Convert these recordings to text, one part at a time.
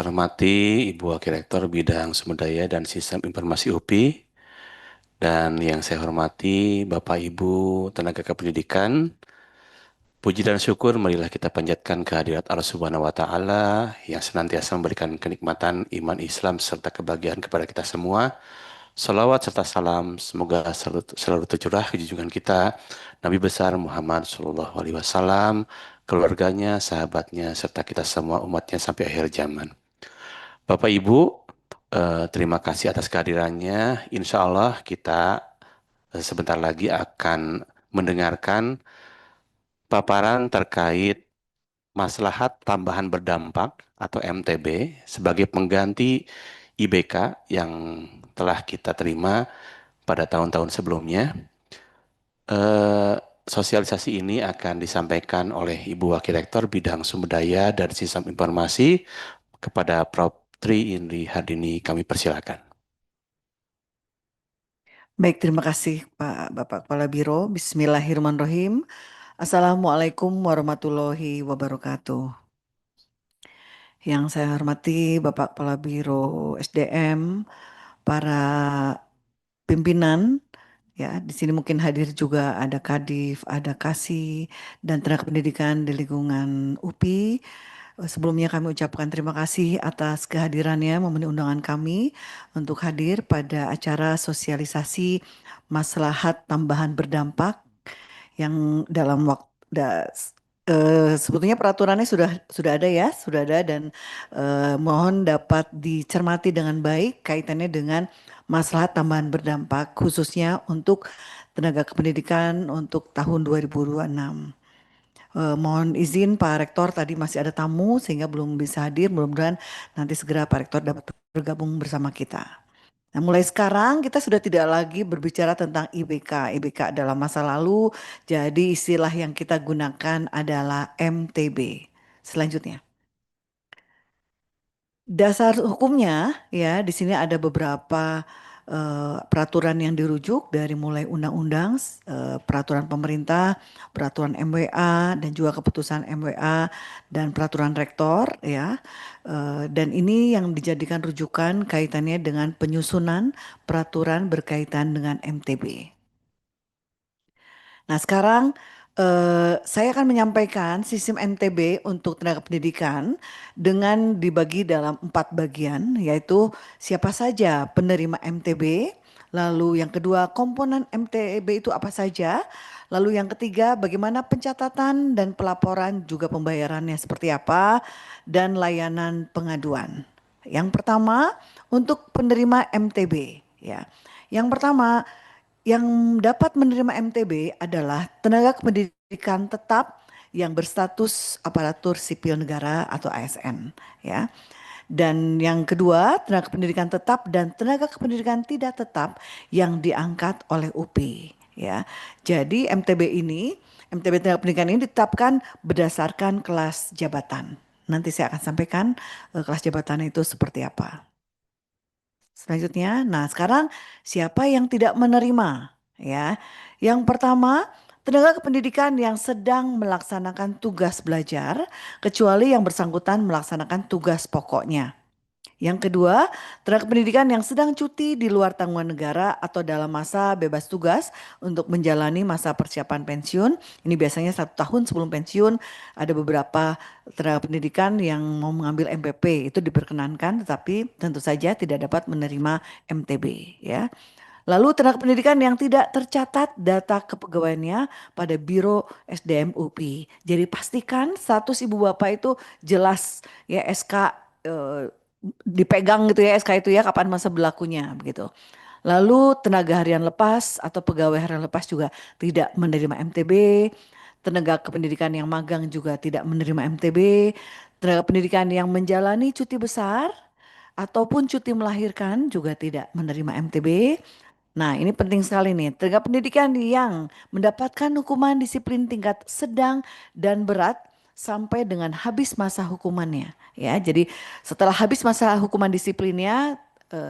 Hormati Ibu Wakil Rektor Bidang Sumber Daya dan Sistem Informasi UPI, dan yang saya hormati Bapak Ibu tenaga kependidikan. Puji dan syukur marilah kita panjatkan kehadirat Allah Subhanahu wa taala yang senantiasa memberikan kenikmatan iman Islam serta kebahagiaan kepada kita semua. Salawat serta salam semoga selalu tercurah ke junjungan kita Nabi besar Muhammad Shallallahu alaihi wasallam, keluarganya, sahabatnya serta kita semua umatnya sampai akhir zaman. Bapak Ibu, terima kasih atas kehadirannya. Insya Allah kita sebentar lagi akan mendengarkan paparan terkait maslahat tambahan berdampak atau MTB sebagai pengganti IBK yang telah kita terima pada tahun-tahun sebelumnya. Eh, Sosialisasi ini akan disampaikan oleh Ibu Wakil Rektor Bidang Sumber Daya dan Sistem Informasi kepada Prof. Tri Indri Hardini. Kami persilakan. Baik, terima kasih Bapak Kepala Biro. Bismillahirrahmanirrahim. Assalamualaikum warahmatullahi wabarakatuh. Yang saya hormati Bapak Kepala Biro SDM, para pimpinan, ya di sini mungkin hadir juga ada Kadif, ada Kasih, dan tenaga pendidikan di lingkungan UPI. Sebelumnya kami ucapkan terima kasih atas kehadirannya memenuhi undangan kami untuk hadir pada acara sosialisasi maslahat tambahan berdampak yang dalam waktu sebetulnya peraturannya sudah ada ya, sudah ada dan mohon dapat dicermati dengan baik kaitannya dengan maslahat tambahan berdampak khususnya untuk tenaga kependidikan untuk tahun 2026. Mohon izin Pak Rektor, tadi masih ada tamu sehingga belum bisa hadir. Mudah-mudahan nanti segera Pak Rektor dapat bergabung bersama kita. Nah, mulai sekarang kita sudah tidak lagi berbicara tentang IBK. IBK adalah masa lalu, jadi istilah yang kita gunakan adalah MTB. Selanjutnya. Dasar hukumnya ya di sini ada beberapa peraturan yang dirujuk dari mulai undang-undang, peraturan pemerintah, peraturan MWA dan juga keputusan MWA dan peraturan rektor ya. Dan ini yang dijadikan rujukan kaitannya dengan penyusunan peraturan berkaitan dengan MTB. Nah, sekarang saya akan menyampaikan sistem MTB untuk tenaga pendidikan dengan dibagi dalam 4 bagian, yaitu siapa saja penerima MTB, lalu yang kedua komponen MTB itu apa saja, lalu yang ketiga bagaimana pencatatan dan pelaporan juga pembayarannya seperti apa, dan layanan pengaduan. Yang pertama untuk penerima MTB, ya. Yang pertama yang dapat menerima MTB adalah tenaga kependidikan tetap yang berstatus aparatur sipil negara atau ASN ya. Dan yang kedua, tenaga kependidikan tetap dan tenaga kependidikan tidak tetap yang diangkat oleh UPI ya. Jadi MTB tenaga pendidikan ini ditetapkan berdasarkan kelas jabatan. Nanti saya akan sampaikan kelas jabatan itu seperti apa. Selanjutnya, nah sekarang siapa yang tidak menerima? Ya, yang pertama tenaga kependidikan yang sedang melaksanakan tugas belajar, kecuali yang bersangkutan melaksanakan tugas pokoknya. Yang kedua, tenaga pendidikan yang sedang cuti di luar tanggungan negara atau dalam masa bebas tugas untuk menjalani masa persiapan pensiun. Ini biasanya 1 tahun sebelum pensiun. Ada beberapa tenaga pendidikan yang mau mengambil MPP itu diperkenankan, tetapi tentu saja tidak dapat menerima MTB. Ya. Lalu tenaga pendidikan yang tidak tercatat data kepegawaiannya pada Biro SDM UPI. Jadi pastikan status ibu bapak itu jelas ya SK dipegang gitu ya SK itu ya kapan masa berlakunya begitu. Lalu tenaga harian lepas atau pegawai harian lepas juga tidak menerima MTB. Tenaga kependidikan yang magang juga tidak menerima MTB. Tenaga pendidikan yang menjalani cuti besar ataupun cuti melahirkan juga tidak menerima MTB. Nah, ini penting sekali nih. Tenaga pendidikan yang mendapatkan hukuman disiplin tingkat sedang dan berat sampai dengan habis masa hukumannya. Ya, jadi setelah habis masa hukuman disiplinnya,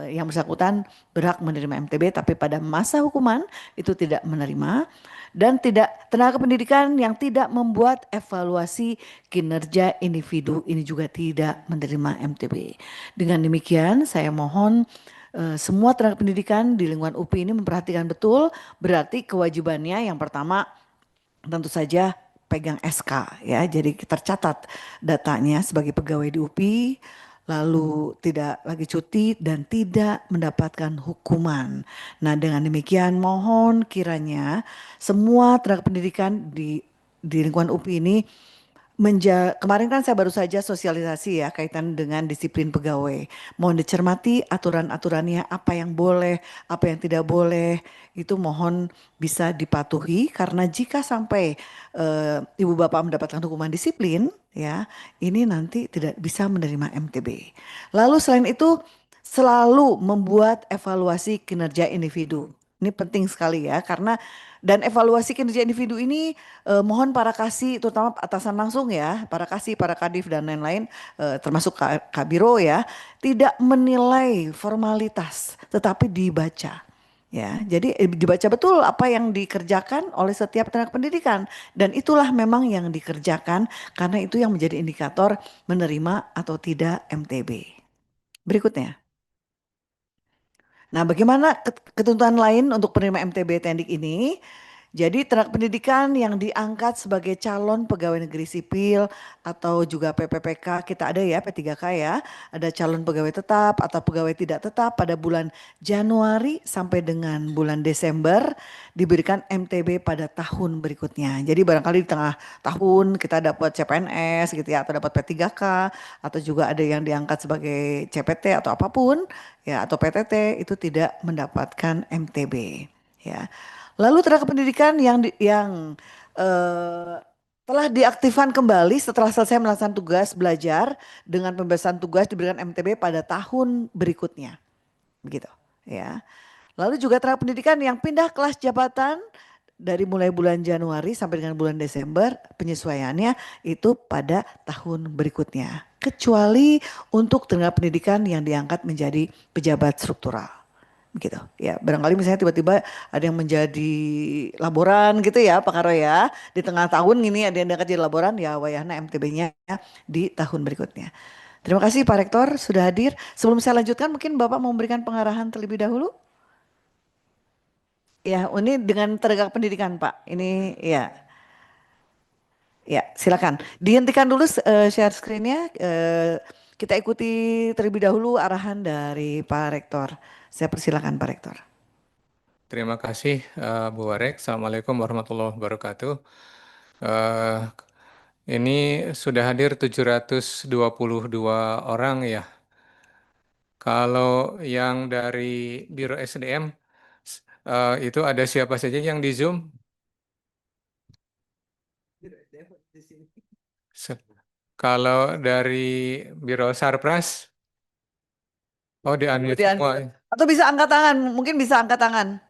yang bersangkutan berhak menerima MTB, tapi pada masa hukuman itu tidak menerima, dan tidak tenaga pendidikan yang tidak membuat evaluasi kinerja individu ini juga tidak menerima MTB. Dengan demikian, saya mohon semua tenaga pendidikan di lingkungan UPI ini memperhatikan betul, berarti kewajibannya yang pertama tentu saja pegang SK ya. Jadi tercatat datanya sebagai pegawai di UPI, lalu tidak lagi cuti dan tidak mendapatkan hukuman. Nah, dengan demikian mohon kiranya semua tenaga pendidikan di lingkungan UPI ini kemarin kan saya baru saja sosialisasi ya kaitan dengan disiplin pegawai. Mohon dicermati aturan-aturannya, apa yang boleh, apa yang tidak boleh, itu mohon bisa dipatuhi karena jika sampai ibu bapak mendapatkan hukuman disiplin, ya, ini nanti tidak bisa menerima MTB. Lalu selain itu selalu membuat evaluasi kinerja individu. Ini penting sekali ya karena dan evaluasi kinerja individu ini mohon para kasih terutama atasan langsung ya, para kasih, para kadif dan lain-lain termasuk Kabiro ya, tidak menilai formalitas tetapi dibaca. Ya, jadi dibaca betul apa yang dikerjakan oleh setiap tenaga pendidikan dan itulah memang yang dikerjakan karena itu yang menjadi indikator menerima atau tidak MTB. Berikutnya. Nah, bagaimana ketentuan lain untuk penerima MTB Tendik ini? Jadi tenaga pendidikan yang diangkat sebagai calon pegawai negeri sipil atau juga PPPK, kita ada ya P3K ya, ada calon pegawai tetap atau pegawai tidak tetap pada bulan Januari sampai dengan bulan Desember diberikan MTB pada tahun berikutnya. Jadi barangkali di tengah tahun kita dapat CPNS gitu ya atau dapat P3K atau juga ada yang diangkat sebagai CPT atau apapun ya atau PTT itu tidak mendapatkan MTB ya. Lalu tenaga pendidikan yang eh, telah diaktifkan kembali setelah selesai melaksanakan tugas belajar dengan pembebasan tugas diberikan MTB pada tahun berikutnya, begitu ya. Lalu juga tenaga pendidikan yang pindah kelas jabatan dari mulai bulan Januari sampai dengan bulan Desember penyesuaiannya itu pada tahun berikutnya. Kecuali untuk tenaga pendidikan yang diangkat menjadi pejabat struktural gitu ya, barangkali misalnya tiba-tiba ada yang menjadi laboran gitu ya Pak Karo ya di tengah tahun ini ada yang diangkat jadi laboran ya wayahna MTB-nya di tahun berikutnya. Terima kasih Pak Rektor sudah hadir. Sebelum saya lanjutkan mungkin Bapak mau memberikan pengarahan terlebih dahulu. Ya, ini dengan tenaga pendidikan Pak. Ini ya, ya silakan. Dihentikan dulu share screen-nya. Kita ikuti terlebih dahulu arahan dari Pak Rektor. Saya persilakan Pak Rektor. Terima kasih Bu Warek. Assalamualaikum warahmatullahi wabarakatuh. Eh, ini sudah hadir 722 orang ya. Kalau yang dari Biro SDM itu ada siapa saja yang di Zoom? Kalau dari Biro Sarpras, oh di unmute Kemudian, semua. atau bisa angkat tangan, mungkin bisa angkat tangan.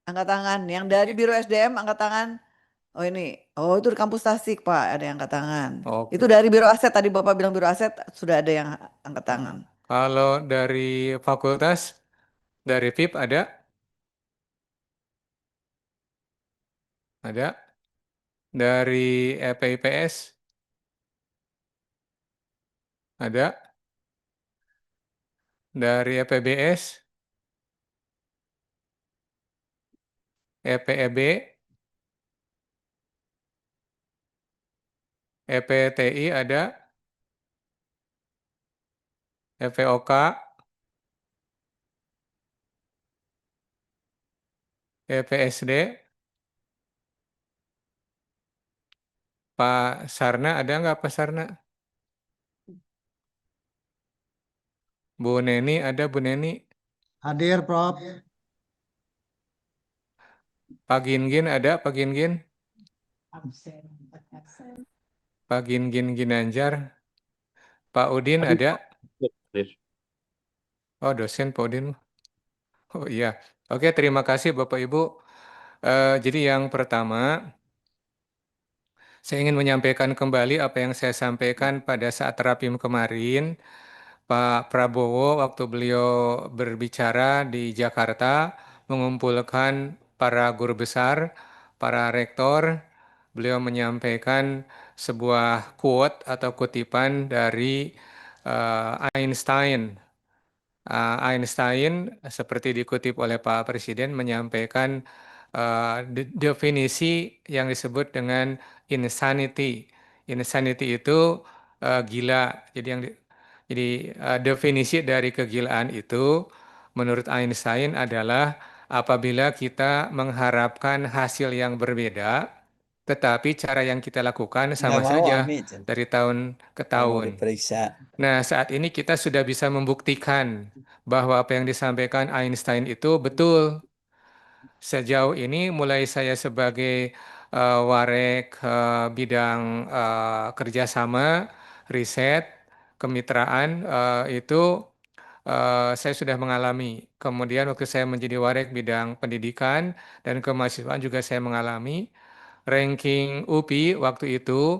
Angkat tangan. Yang dari Biro SDM angkat tangan. Oh ini, oh itu di kampus Tasik Pak, ada yang angkat tangan. Itu Oke. dari Biro Aset, tadi Bapak bilang Biro Aset sudah ada yang angkat tangan. Kalau dari fakultas, dari FIP ada? Ada. Dari EPIPS ada. Dari EPBS, EPEB, EPTI ada, EPOK, EPSD, Pak Sarna ada nggak Pak Sarna? Bu Neni ada Bu Neni? Hadir, Prof. Pak Gingin ada Pak Gingin? Pak Gingin Ginanjar? Pak Udin Hadir, ada? Pak. Hadir. Oh dosen Pak Udin. Oh iya. Oke terima kasih Bapak Ibu. Jadi yang pertama, saya ingin menyampaikan kembali apa yang saya sampaikan pada saat rapim kemarin Pak Prabowo waktu beliau berbicara di Jakarta mengumpulkan para guru besar, para rektor, beliau menyampaikan sebuah quote atau kutipan dari Einstein. Einstein, seperti dikutip oleh Pak Presiden, menyampaikan definisi yang disebut dengan insanity. Insanity itu gila. Jadi definisi dari kegilaan itu menurut Einstein adalah apabila kita mengharapkan hasil yang berbeda, tetapi cara yang kita lakukan Nggak sama mau saja Amit, dari tahun ke nggak mau tahun. diperiksa. Nah, saat ini kita sudah bisa membuktikan bahwa apa yang disampaikan Einstein itu betul. Sejauh ini mulai saya sebagai warek bidang kerjasama, riset, kemitraan itu saya sudah mengalami. Kemudian waktu saya menjadi warek bidang pendidikan dan kemahasiswaan juga saya mengalami. Ranking UPI waktu itu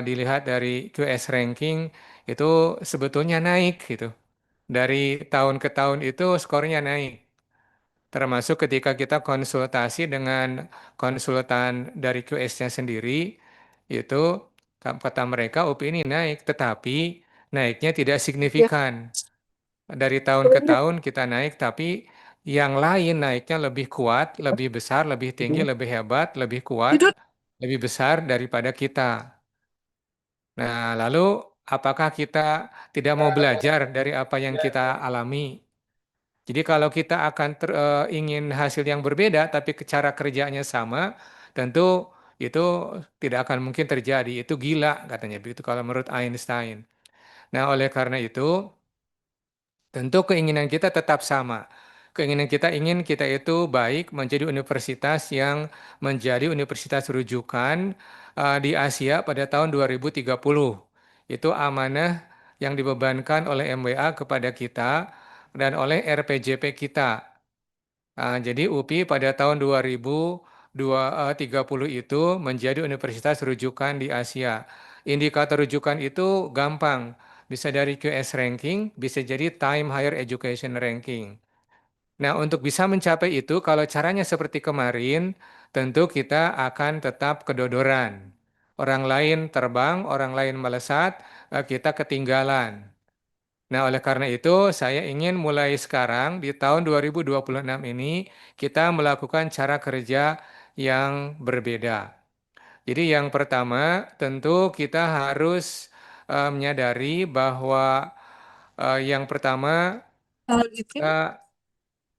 dilihat dari QS ranking itu sebetulnya naik gitu. Dari tahun ke tahun itu skornya naik. Termasuk ketika kita konsultasi dengan konsultan dari QS-nya sendiri, itu kata mereka UPI ini naik, tetapi naiknya tidak signifikan. Dari tahun ke tahun kita naik, tapi yang lain naiknya lebih kuat, lebih besar, lebih tinggi, lebih hebat, lebih kuat, lebih besar daripada kita. Nah, lalu apakah kita tidak mau belajar dari apa yang kita alami? Jadi kalau kita akan ingin hasil yang berbeda, tapi cara kerjanya sama, tentu itu tidak akan mungkin terjadi. Itu gila katanya begitu kalau menurut Einstein. Nah, oleh karena itu, tentu keinginan kita tetap sama. Keinginan kita ingin kita itu baik menjadi universitas yang menjadi universitas rujukan di Asia pada tahun 2030. Itu amanah yang dibebankan oleh MWA kepada kita dan oleh RPJP kita. Jadi UPI pada tahun 2030 itu menjadi universitas rujukan di Asia. Indikator rujukan itu gampang. Bisa dari QS ranking, bisa jadi Time Higher Education Ranking. Nah, untuk bisa mencapai itu, kalau caranya seperti kemarin, tentu kita akan tetap kedodoran. Orang lain terbang, orang lain melesat, kita ketinggalan. Nah, oleh karena itu, saya ingin mulai sekarang di tahun 2026 ini, kita melakukan cara kerja yang berbeda. Jadi yang pertama, tentu kita harus menyadari bahwa yang pertama, kita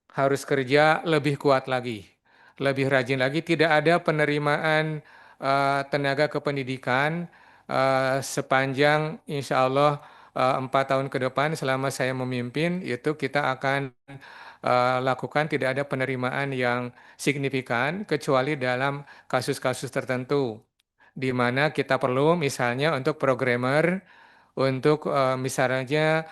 harus kerja lebih kuat lagi, lebih rajin lagi. Tidak ada penerimaan tenaga kependidikan sepanjang insya Allah 4 tahun ke depan selama saya memimpin itu kita akan lakukan tidak ada penerimaan yang signifikan kecuali dalam kasus-kasus tertentu di mana kita perlu misalnya untuk programmer untuk misalnya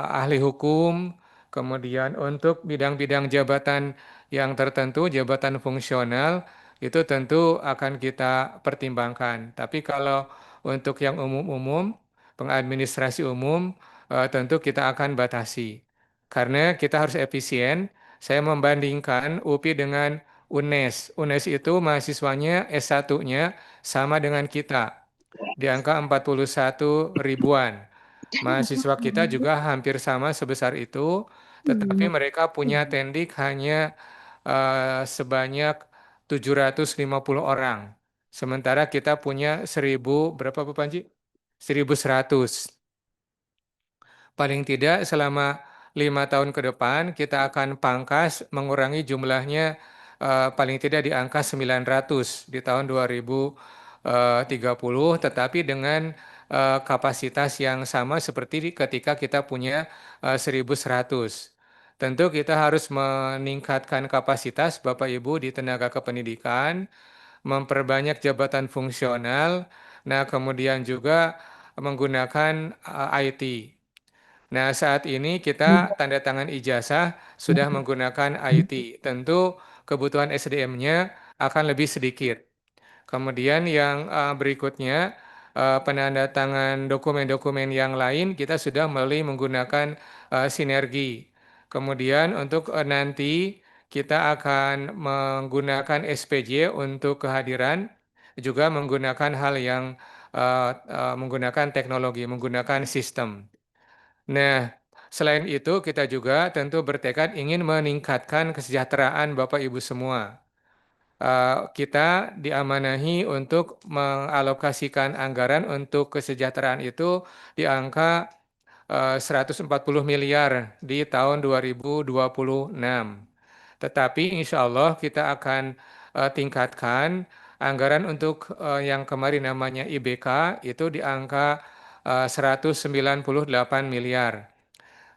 ahli hukum, kemudian untuk bidang-bidang jabatan yang tertentu, jabatan fungsional, itu tentu akan kita pertimbangkan. Tapi kalau untuk yang umum-umum, pengadministrasi umum, tentu kita akan batasi. Karena kita harus efisien, saya membandingkan UPI dengan UNES. UNES itu mahasiswanya S1-nya sama dengan kita di angka 41 ribuan. Mahasiswa kita juga hampir sama sebesar itu, tetapi mereka punya tendik hanya sebanyak 750 orang. Sementara kita punya 1000, berapa Bu Panji? 1100. Paling tidak selama 5 tahun ke depan kita akan pangkas mengurangi jumlahnya paling tidak di angka 900 di tahun 2030, tetapi dengan kapasitas yang sama seperti ketika kita punya 1100. Tentu kita harus meningkatkan kapasitas Bapak Ibu di tenaga kependidikan, memperbanyak jabatan fungsional, nah kemudian juga menggunakan IT. Nah, saat ini kita tanda tangan ijazah sudah menggunakan IT. Tentu kebutuhan SDM-nya akan lebih sedikit. Kemudian yang berikutnya, penandatangan dokumen-dokumen yang lain kita sudah melalui menggunakan sinergi. Kemudian untuk nanti kita akan menggunakan SPJ untuk kehadiran, juga menggunakan hal yang menggunakan teknologi, menggunakan sistem. Nah, selain itu kita juga tentu bertekad ingin meningkatkan kesejahteraan Bapak Ibu semua. Kita diamanahi untuk mengalokasikan anggaran untuk kesejahteraan itu di angka 140 miliar di tahun 2026. Tetapi insya Allah kita akan tingkatkan anggaran untuk yang kemarin namanya IBK itu di angka 198 miliar.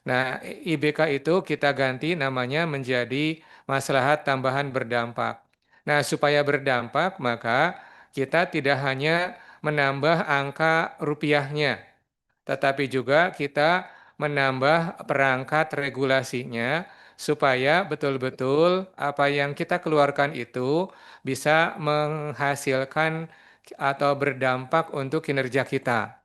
Nah, IBK itu kita ganti namanya menjadi maslahat tambahan berdampak. Nah, supaya berdampak maka kita tidak hanya menambah angka rupiahnya, tetapi juga kita menambah perangkat regulasinya supaya betul-betul apa yang kita keluarkan itu bisa menghasilkan atau berdampak untuk kinerja kita.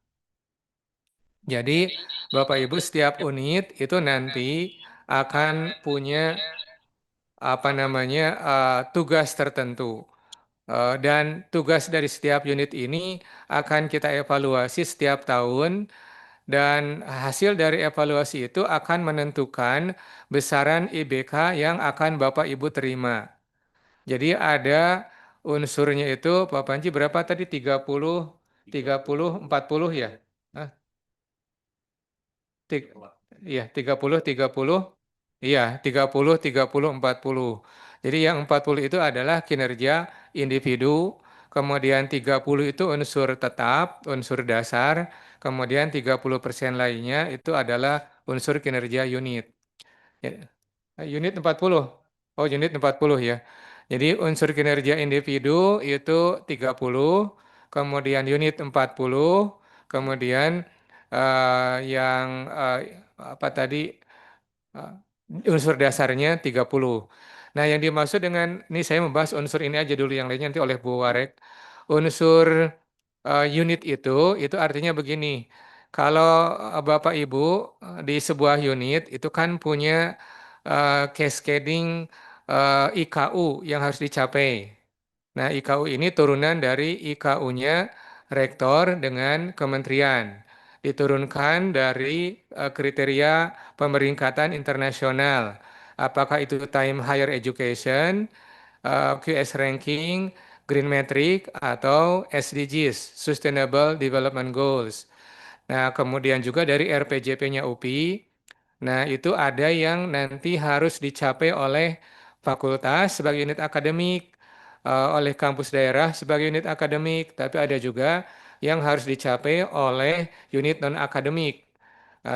Jadi, Bapak Ibu setiap unit itu nanti akan punya apa namanya tugas tertentu. Dan tugas dari setiap unit ini akan kita evaluasi setiap tahun dan hasil dari evaluasi itu akan menentukan besaran IBK yang akan Bapak Ibu terima. Jadi ada unsurnya itu Pak Panji berapa tadi 30 40 ya? Hah? Tik- Iya, 30 iya, 40 Jadi yang 40 itu adalah kinerja individu, kemudian 30 itu unsur tetap, unsur dasar, kemudian 30% lainnya itu adalah unsur kinerja unit. Ya, unit 40. Oh, unit 40 ya. Jadi unsur kinerja individu itu 30, kemudian unit 40, kemudian yang apa tadi unsur dasarnya 30. Nah, yang dimaksud dengan ini saya membahas unsur ini aja dulu, yang lainnya nanti oleh Bu Warek. Unsur unit itu artinya begini. Kalau Bapak Ibu di sebuah unit itu kan punya cascading IKU yang harus dicapai. Nah, IKU ini turunan dari IKU-nya rektor dengan kementerian. Diturunkan dari kriteria pemeringkatan internasional. Apakah itu Time Higher Education, QS Ranking, Green Metric, atau SDGs, Sustainable Development Goals. Nah, kemudian juga dari RPJP-nya UPI. Nah, itu ada yang nanti harus dicapai oleh fakultas sebagai unit akademik, oleh kampus daerah sebagai unit akademik, tapi ada juga yang harus dicapai oleh unit non-akademik,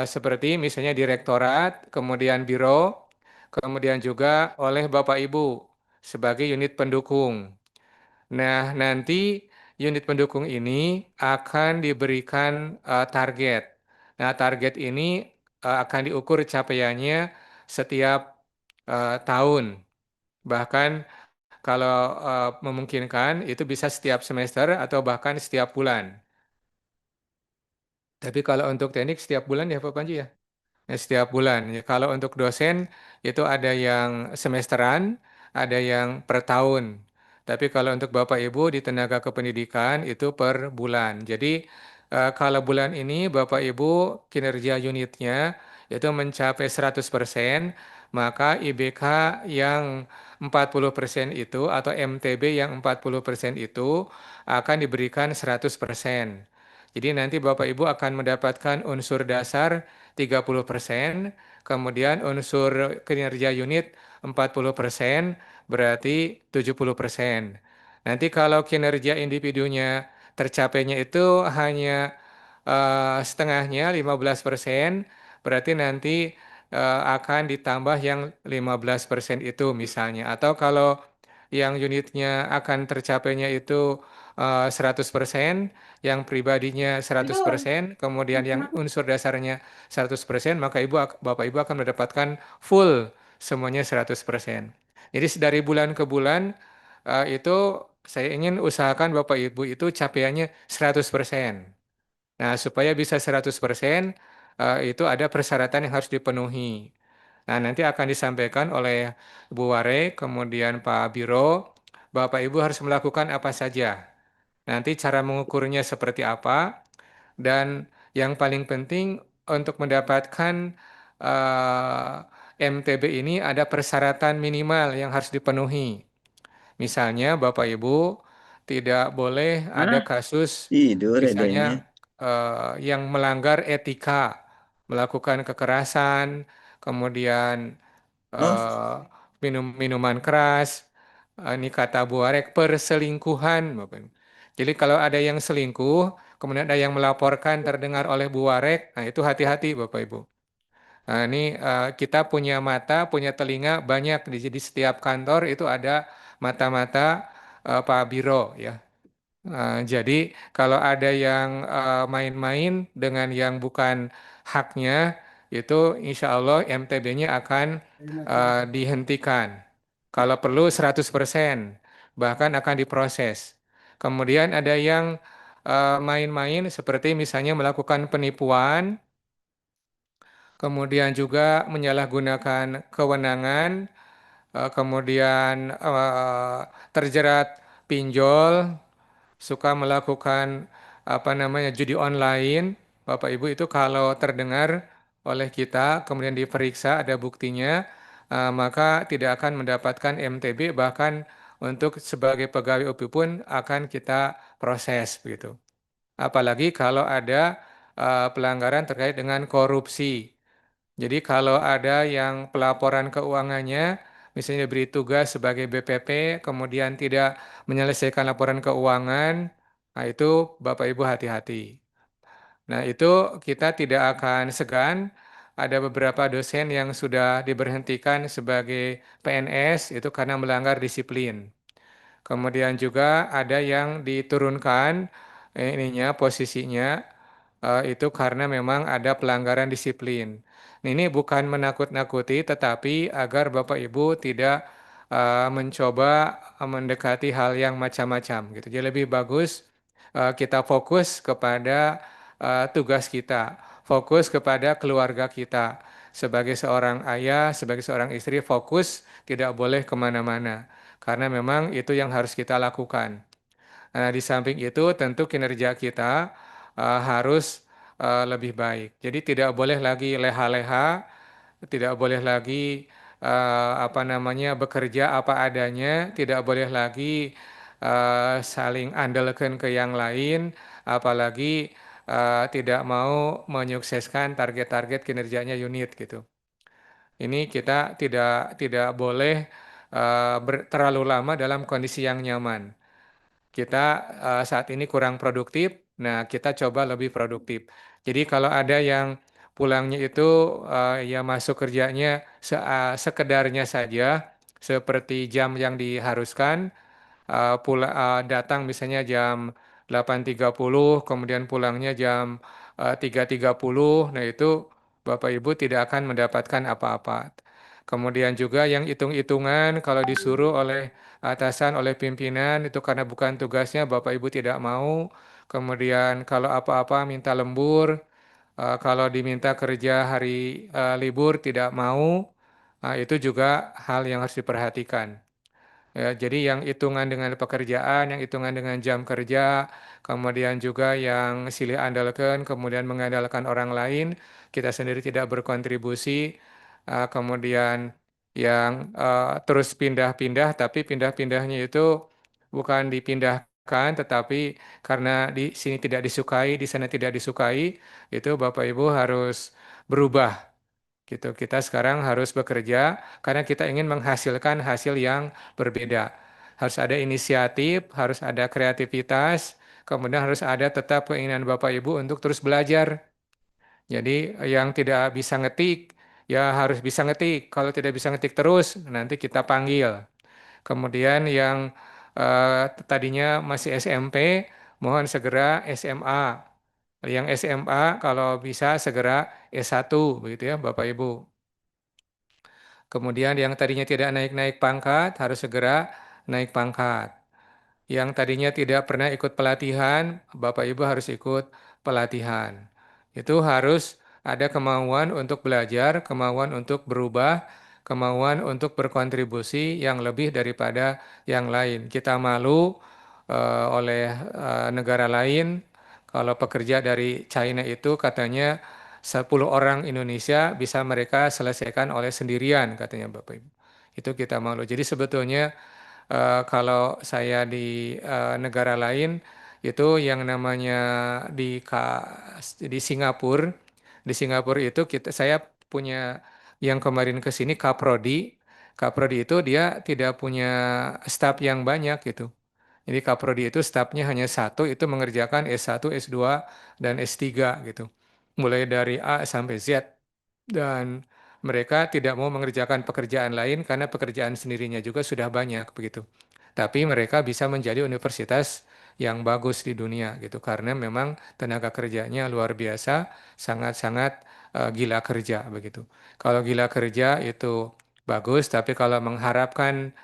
seperti misalnya direktorat, kemudian biro, kemudian juga oleh Bapak Ibu sebagai unit pendukung. Nah, nanti unit pendukung ini akan diberikan target. Nah, target ini akan diukur capaiannya setiap tahun. Bahkan kalau memungkinkan itu bisa setiap semester atau bahkan setiap bulan. Tapi kalau untuk teknik setiap bulan ya Pak Panji ya? Ya, setiap bulan. Ya, kalau untuk dosen itu ada yang semesteran, ada yang per tahun. Tapi kalau untuk Bapak Ibu di tenaga kependidikan itu per bulan. Jadi kalau bulan ini Bapak Ibu kinerja unitnya itu mencapai 100%, maka IBK yang 40% itu atau MTB yang 40% itu akan diberikan 100%. Jadi nanti Bapak Ibu akan mendapatkan unsur dasar 30%, kemudian unsur kinerja unit 40%, berarti 70%. Nanti kalau kinerja individunya tercapainya itu hanya setengahnya 15%, berarti nanti akan ditambah yang 15% itu misalnya. Atau kalau yang unitnya akan tercapainya itu 100%, yang pribadinya 100%, kemudian yang unsur dasarnya 100%, maka Bapak Ibu akan mendapatkan full semuanya 100%. Jadi dari bulan ke bulan itu saya ingin usahakan Bapak Ibu itu capaiannya 100%. Nah, supaya bisa 100%, itu ada persyaratan yang harus dipenuhi. Nah, nanti akan disampaikan oleh Bu Ware, kemudian Pak Biro, Bapak Ibu harus melakukan apa saja. Nanti cara mengukurnya seperti apa, dan yang paling penting untuk mendapatkan eh, MTB ini ada persyaratan minimal yang harus dipenuhi. Misalnya Bapak Ibu tidak boleh ada Hah? kasus Tidur adanya. misalnya yang melanggar etika, melakukan kekerasan, kemudian Oh, eh, minum minuman keras, ini kata Bu Arek perselingkuhan, Bapak Ibu. Jadi kalau ada yang selingkuh, kemudian ada yang melaporkan terdengar oleh Bu Warek, nah itu hati-hati Bapak Ibu. Nah, ini kita punya mata, punya telinga banyak di setiap kantor itu ada mata-mata Pak Biro ya. Jadi kalau ada yang main-main dengan yang bukan haknya, itu insya Allah MTB-nya akan dihentikan. Kalau perlu 100%, bahkan akan diproses. Kemudian ada yang main-main seperti misalnya melakukan penipuan, kemudian juga menyalahgunakan kewenangan, kemudian terjerat pinjol, suka melakukan apa namanya judi online, Bapak Ibu itu kalau terdengar oleh kita, kemudian diperiksa ada buktinya, maka tidak akan mendapatkan MTB, bahkan untuk sebagai pegawai UPI pun akan kita proses begitu. Apalagi kalau ada pelanggaran terkait dengan korupsi. Jadi kalau ada yang pelaporan keuangannya, misalnya diberi tugas sebagai BPP, kemudian tidak menyelesaikan laporan keuangan, nah itu Bapak Ibu hati-hati. Nah itu kita tidak akan segan, ada beberapa dosen yang sudah diberhentikan sebagai PNS, itu karena melanggar disiplin. Kemudian juga ada yang diturunkan ininya posisinya itu karena memang ada pelanggaran disiplin. Nah, ini bukan menakut-nakuti, tetapi agar Bapak Ibu tidak mencoba mendekati hal yang macam-macam gitu. Jadi lebih bagus kita fokus kepada tugas kita, fokus kepada keluarga kita. Sebagai seorang ayah, sebagai seorang istri, fokus tidak boleh kemana-mana. Karena memang itu yang harus kita lakukan. Nah, di samping itu tentu kinerja kita harus lebih baik. Jadi tidak boleh lagi leha-leha, tidak boleh lagi apa namanya bekerja apa adanya, tidak boleh lagi saling andalkan ke yang lain, apalagi tidak mau menyukseskan target-target kinerjanya unit gitu. Ini kita tidak boleh terlalu lama dalam kondisi yang nyaman. Kita saat ini kurang produktif, nah kita coba lebih produktif. Jadi kalau ada yang pulangnya itu ya masuk kerjanya sekedarnya saja, seperti jam yang diharuskan, datang misalnya jam 8.30, kemudian pulangnya jam 3.30, nah itu Bapak Ibu tidak akan mendapatkan apa-apa. Kemudian juga yang hitung-hitungan kalau disuruh oleh atasan, oleh pimpinan itu karena bukan tugasnya Bapak Ibu tidak mau. Kemudian kalau apa-apa minta lembur, kalau diminta kerja hari libur tidak mau. Nah, itu juga hal yang harus diperhatikan. Ya, jadi yang hitungan dengan pekerjaan, yang hitungan dengan jam kerja, kemudian juga yang silih andalkan, kemudian mengandalkan orang lain, kita sendiri tidak berkontribusi, kemudian yang terus pindah-pindah, tapi pindah-pindahnya itu bukan dipindahkan, tetapi karena di sini tidak disukai, di sana tidak disukai, itu Bapak Ibu harus berubah. Gitu. Kita sekarang harus bekerja karena kita ingin menghasilkan hasil yang berbeda. Harus ada inisiatif, harus ada kreativitas, kemudian harus ada tetap keinginan Bapak Ibu untuk terus belajar. Jadi yang tidak bisa ngetik, ya harus bisa ngetik. Kalau tidak bisa ngetik terus, nanti kita panggil. Kemudian yang tadinya masih SMP, mohon segera SMA. Yang SMA kalau bisa segera S1, begitu ya Bapak Ibu. Kemudian yang tadinya tidak naik-naik pangkat harus segera naik pangkat. Yang tadinya tidak pernah ikut pelatihan, Bapak Ibu harus ikut pelatihan. Itu harus ada kemauan untuk belajar, kemauan untuk berubah, kemauan untuk berkontribusi yang lebih daripada yang lain. Kita malu oleh negara lain kalau pekerja dari China itu katanya 10 orang Indonesia bisa mereka selesaikan oleh sendirian katanya Bapak Ibu. Itu kita malu. Jadi sebetulnya kalau saya di negara lain itu yang namanya di Singapura, itu saya punya yang kemarin ke sini Kaprodi. Kaprodi itu dia tidak punya staf yang banyak gitu. Jadi Kaprodi itu stafnya hanya satu, itu mengerjakan S1, S2, dan S3 gitu. Mulai dari A sampai Z. Dan mereka tidak mau mengerjakan pekerjaan lain karena pekerjaan sendirinya juga sudah banyak begitu. Tapi mereka bisa menjadi universitas yang bagus di dunia gitu karena memang tenaga kerjanya luar biasa, sangat-sangat gila kerja begitu. Kalau gila kerja itu bagus, tapi kalau mengharapkan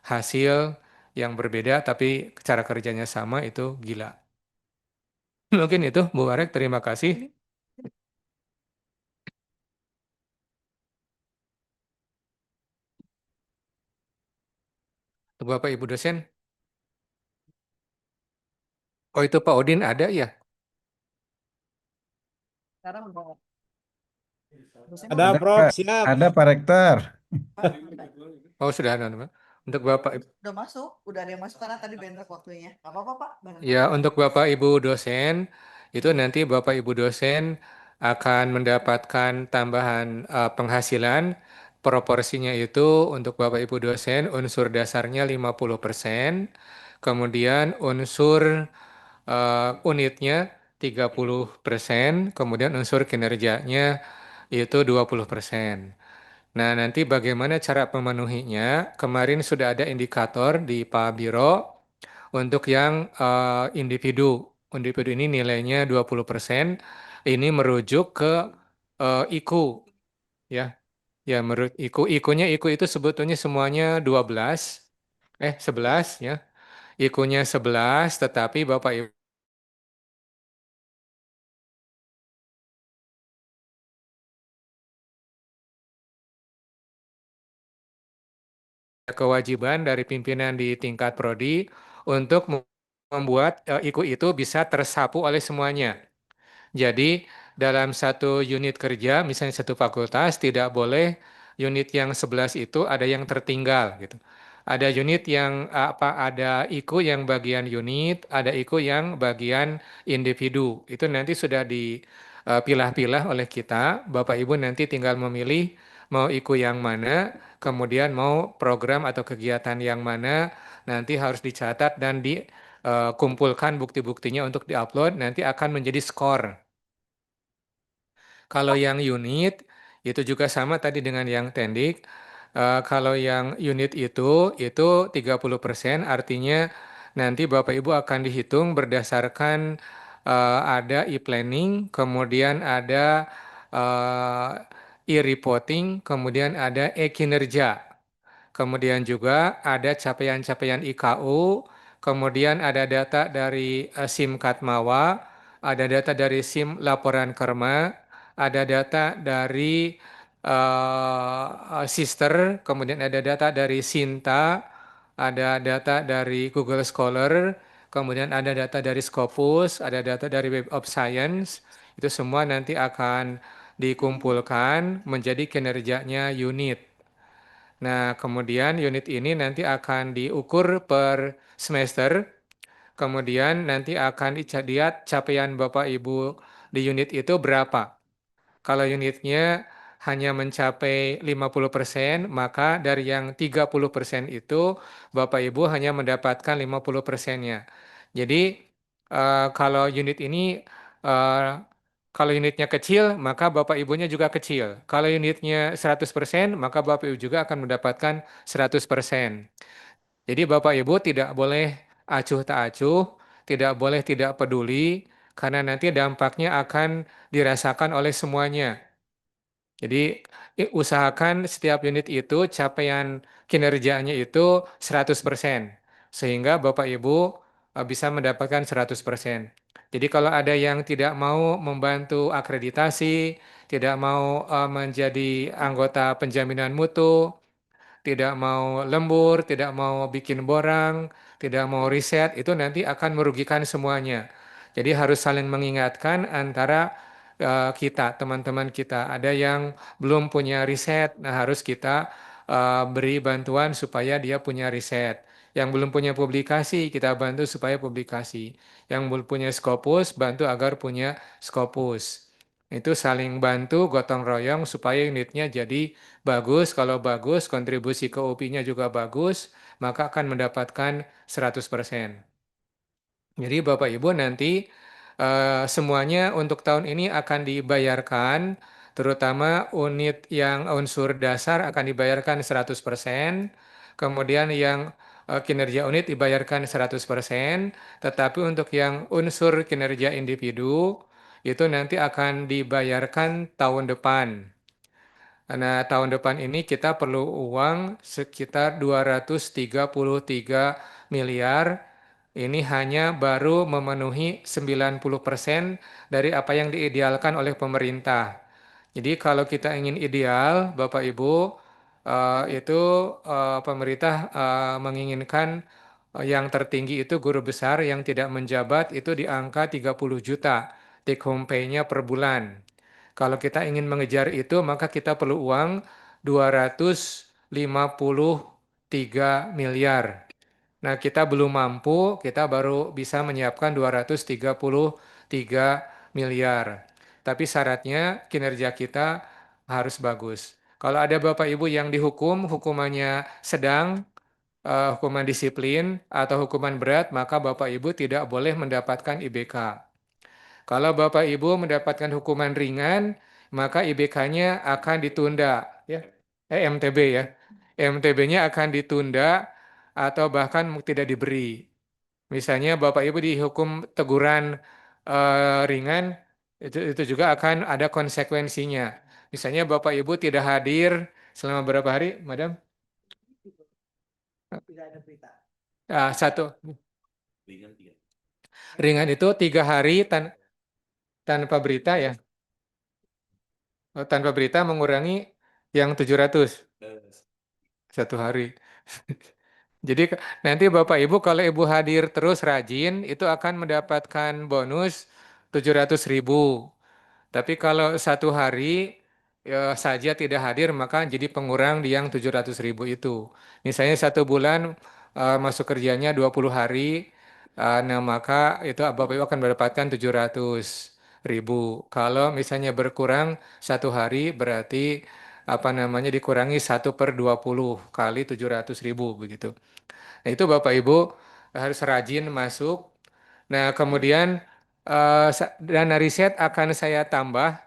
hasil yang berbeda tapi cara kerjanya sama itu gila. Mungkin itu Bu Warek, terima kasih. Bapak Ibu dosen. Oh itu Pak Odin ada ya? Sekarang udah. Dosennya Ada, udah. Prof, siap. Ada Pak Rektor. Oh sudah ada. Untuk Bapak Udah masuk, udah ada yang masuk karena tadi bentrok waktunya. Gak apa-apa Pak. Ya, untuk Bapak Ibu dosen, itu nanti Bapak Ibu dosen akan mendapatkan tambahan penghasilan. Proporsinya itu untuk Bapak Ibu dosen unsur dasarnya 50%, kemudian unsur unitnya 30%, kemudian unsur kinerjanya itu 20%. Nah, nanti bagaimana cara memenuhinya? Kemarin sudah ada indikator di Pak Biro untuk yang individu. Individu ini nilainya 20%. Ini merujuk ke IQ ya. Ya, menurut IQ. IQ-nya IQ itu sebetulnya semuanya 11 ya. IQ-nya 11 tetapi Bapak Ibu kewajiban dari pimpinan di tingkat prodi untuk membuat IQ itu bisa tersapu oleh semuanya. Jadi dalam satu unit kerja, misalnya satu fakultas, tidak boleh unit yang 11 itu ada yang tertinggal gitu. Ada unit yang ada IQ yang bagian unit, ada IQ yang bagian individu. Itu nanti sudah dipilah-pilah oleh kita. Bapak Ibu nanti tinggal memilih mau IQ yang mana, kemudian mau program atau kegiatan yang mana, nanti harus dicatat dan kumpulkan bukti-buktinya untuk diupload, nanti akan menjadi skor. Kalau yang unit, itu juga sama tadi dengan yang tendik. Kalau yang unit itu 30%, artinya nanti Bapak Ibu akan dihitung berdasarkan ada e-planning, kemudian ada e-reporting, kemudian ada e-kinerja. Kemudian juga ada capaian-capaian IKU, kemudian ada data dari SIM Katmawa, ada data dari SIM laporan Kerma, ada data dari Sister, kemudian ada data dari Sinta, ada data dari Google Scholar, kemudian ada data dari Scopus, ada data dari Web of Science. Itu semua nanti akan dikumpulkan menjadi kinerjanya unit. Nah, kemudian unit ini nanti akan diukur per semester, kemudian nanti akan lihat capaian Bapak Ibu di unit itu berapa. Kalau unitnya hanya mencapai 50%, maka dari yang 30% itu Bapak Ibu hanya mendapatkan 50%-nya. Jadi kalau unit ini eh, kalau unitnya kecil, maka Bapak Ibunya juga kecil. Kalau unitnya 100%, maka Bapak Ibu juga akan mendapatkan 100%. Jadi Bapak Ibu tidak boleh acuh tak acuh, tidak boleh tidak peduli, karena nanti dampaknya akan dirasakan oleh semuanya. Jadi usahakan setiap unit itu capaian kinerjanya itu 100%. sehingga Bapak Ibu bisa mendapatkan 100%. Jadi kalau ada yang tidak mau membantu akreditasi, tidak mau menjadi anggota penjaminan mutu, tidak mau lembur, tidak mau bikin borang, tidak mau riset, itu nanti akan merugikan semuanya. Jadi harus saling mengingatkan antara kita, teman-teman kita. Ada yang belum punya riset, nah harus kita beri bantuan supaya dia punya riset. Yang belum punya publikasi, kita bantu supaya publikasi. Yang belum punya Scopus, bantu agar punya Scopus. Itu saling bantu, gotong royong supaya unitnya jadi bagus. Kalau bagus, kontribusi ke UPI-nya juga bagus, maka akan mendapatkan 100%. Jadi Bapak Ibu nanti semuanya untuk tahun ini akan dibayarkan, terutama unit yang unsur dasar akan dibayarkan 100%, kemudian yang kinerja unit dibayarkan 100%, tetapi untuk yang unsur kinerja individu itu nanti akan dibayarkan tahun depan. Nah, tahun depan ini kita perlu uang sekitar 233 miliar. Ini hanya baru memenuhi 90% dari apa yang diidealkan oleh pemerintah. Jadi kalau kita ingin ideal, Bapak Ibu, itu pemerintah menginginkan yang tertinggi itu guru besar yang tidak menjabat itu di angka 30 juta take home pay-nya per bulan. Kalau kita ingin mengejar itu, maka kita perlu uang 253 miliar. Nah, kita belum mampu, kita baru bisa menyiapkan 233 miliar. Tapi syaratnya kinerja kita harus bagus. Kalau ada Bapak Ibu yang dihukum, hukumannya sedang, hukuman disiplin atau hukuman berat, maka Bapak Ibu tidak boleh mendapatkan IBK. Kalau Bapak Ibu mendapatkan hukuman ringan, maka IBK-nya akan ditunda, ya. MTB ya. MTB-nya akan ditunda atau bahkan tidak diberi. Misalnya Bapak Ibu dihukum teguran ringan, itu juga akan ada konsekuensinya. Misalnya Bapak Ibu tidak hadir selama berapa hari, Madam? Tidak ada berita. Satu. Ringan itu 3 hari tanpa berita ya. Tanpa berita mengurangi yang 700 satu hari. Jadi nanti Bapak Ibu kalau Ibu hadir terus rajin itu akan mendapatkan bonus 700.000. Tapi kalau satu hari saja tidak hadir maka jadi pengurang di yang 700.000 itu. Misalnya 1 bulan masuk kerjanya 20 hari, nah maka itu Bapak Ibu akan mendapatkan 700.000. Kalau misalnya berkurang 1 hari berarti apa namanya dikurangi 1/20 kali 700.000 begitu. Nah itu Bapak Ibu harus rajin masuk. Nah kemudian dana riset akan saya tambah.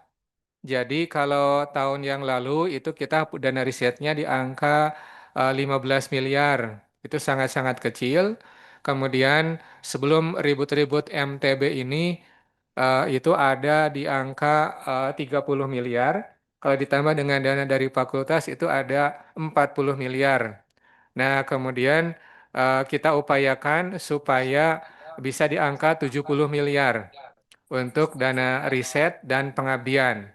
Jadi kalau tahun yang lalu itu kita dana risetnya di angka 15 miliar. Itu sangat-sangat kecil. Kemudian sebelum ribut-ribut MTB ini itu ada di angka 30 miliar. Kalau ditambah dengan dana dari fakultas itu ada 40 miliar. Nah, kemudian kita upayakan supaya bisa di angka 70 miliar untuk dana riset dan pengabdian.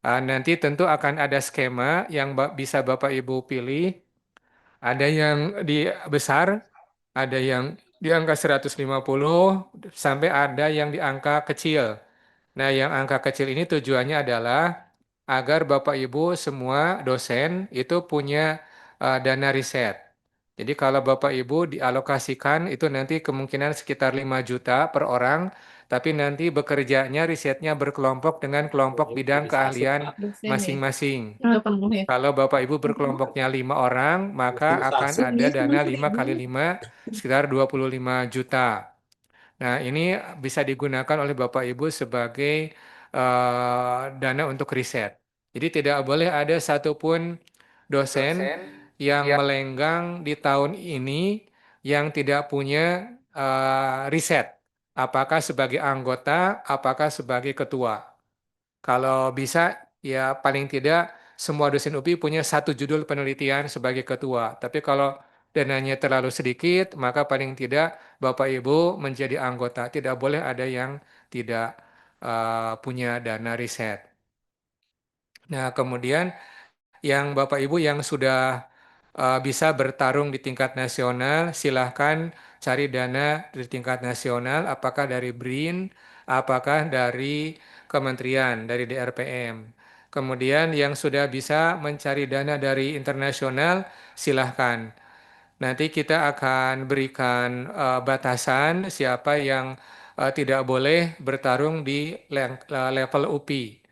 Nanti tentu akan ada skema yang bisa Bapak Ibu pilih. Ada yang di besar, ada yang di angka 150, sampai ada yang di angka kecil. Nah, yang angka kecil ini tujuannya adalah agar Bapak Ibu semua dosen itu punya dana riset. Jadi kalau Bapak Ibu dialokasikan itu nanti kemungkinan sekitar 5 juta per orang, tapi nanti bekerjanya risetnya berkelompok dengan kelompok bidang keahlian masing-masing. Kalau Bapak Ibu berkelompoknya 5 orang, maka akan ada dana 5 kali 5 sekitar 25 juta. Nah, ini bisa digunakan oleh Bapak Ibu sebagai dana untuk riset. Jadi tidak boleh ada satupun dosen yang melenggang di tahun ini yang tidak punya riset. Apakah sebagai anggota, apakah sebagai ketua. Kalau bisa, ya paling tidak semua dosen UPI punya 1 judul penelitian sebagai ketua. Tapi kalau dananya terlalu sedikit, maka paling tidak Bapak Ibu menjadi anggota. Tidak boleh ada yang tidak punya dana riset. Nah, kemudian yang Bapak Ibu yang sudah bisa bertarung di tingkat nasional, silahkan cari dana di tingkat nasional, apakah dari BRIN, apakah dari kementerian, dari DRPM. Kemudian yang sudah bisa mencari dana dari internasional, silahkan. Nanti kita akan berikan batasan siapa yang tidak boleh bertarung di level UPI.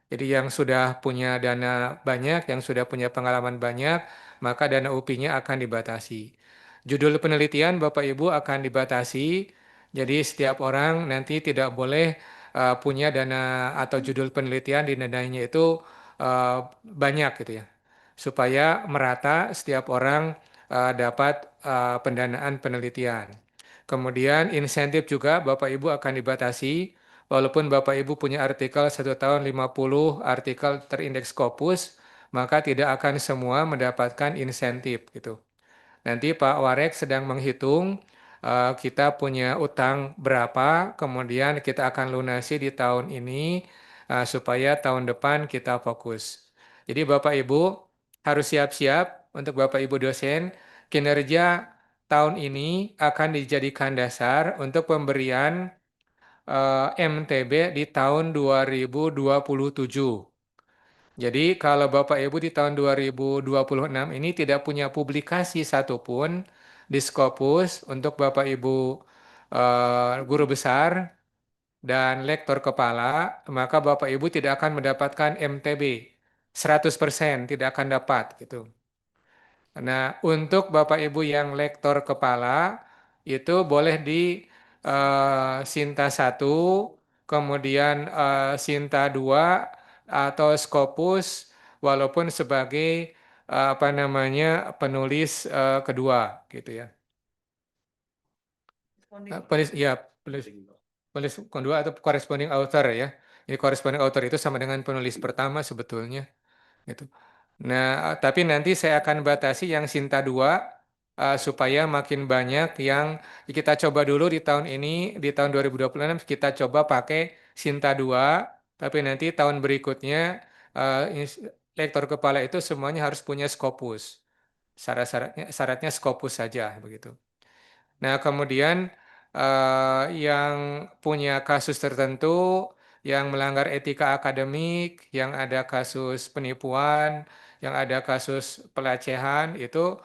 Jadi yang sudah punya dana banyak, yang sudah punya pengalaman banyak, maka dana UPI-nya akan dibatasi. Judul penelitian Bapak Ibu akan dibatasi, jadi setiap orang nanti tidak boleh punya dana atau judul penelitian di dananya itu banyak gitu ya. Supaya merata setiap orang dapat pendanaan penelitian. Kemudian insentif juga Bapak Ibu akan dibatasi. Walaupun Bapak Ibu punya artikel 1 tahun 50 artikel terindeks Scopus, maka tidak akan semua mendapatkan insentif gitu. Nanti Pak Warek sedang menghitung kita punya utang berapa, kemudian kita akan lunasi di tahun ini supaya tahun depan kita fokus. Jadi Bapak Ibu harus siap-siap untuk Bapak Ibu dosen, kinerja tahun ini akan dijadikan dasar untuk pemberian MTB di tahun 2027. Jadi kalau Bapak Ibu di tahun 2026 ini tidak punya publikasi satupun di Scopus untuk Bapak Ibu guru besar dan lektor kepala, maka Bapak Ibu tidak akan mendapatkan MTB. 100% tidak akan dapat gitu. Nah, untuk Bapak Ibu yang lektor kepala itu boleh di Sinta 1, kemudian Sinta 2 atau Scopus walaupun sebagai apa namanya penulis kedua gitu ya. Penulis ya penulis kedua atau corresponding author ya. Ini corresponding author itu sama dengan penulis pertama sebetulnya gitu. Nah, tapi nanti saya akan batasi yang Sinta 2 supaya makin banyak yang kita coba dulu di tahun ini, di tahun 2026 kita coba pakai Sinta 2, tapi nanti tahun berikutnya lektor kepala itu semuanya harus punya Scopus. Syaratnya Scopus saja begitu. Nah, kemudian yang punya kasus tertentu, yang melanggar etika akademik, yang ada kasus penipuan, yang ada kasus pelecehan, itu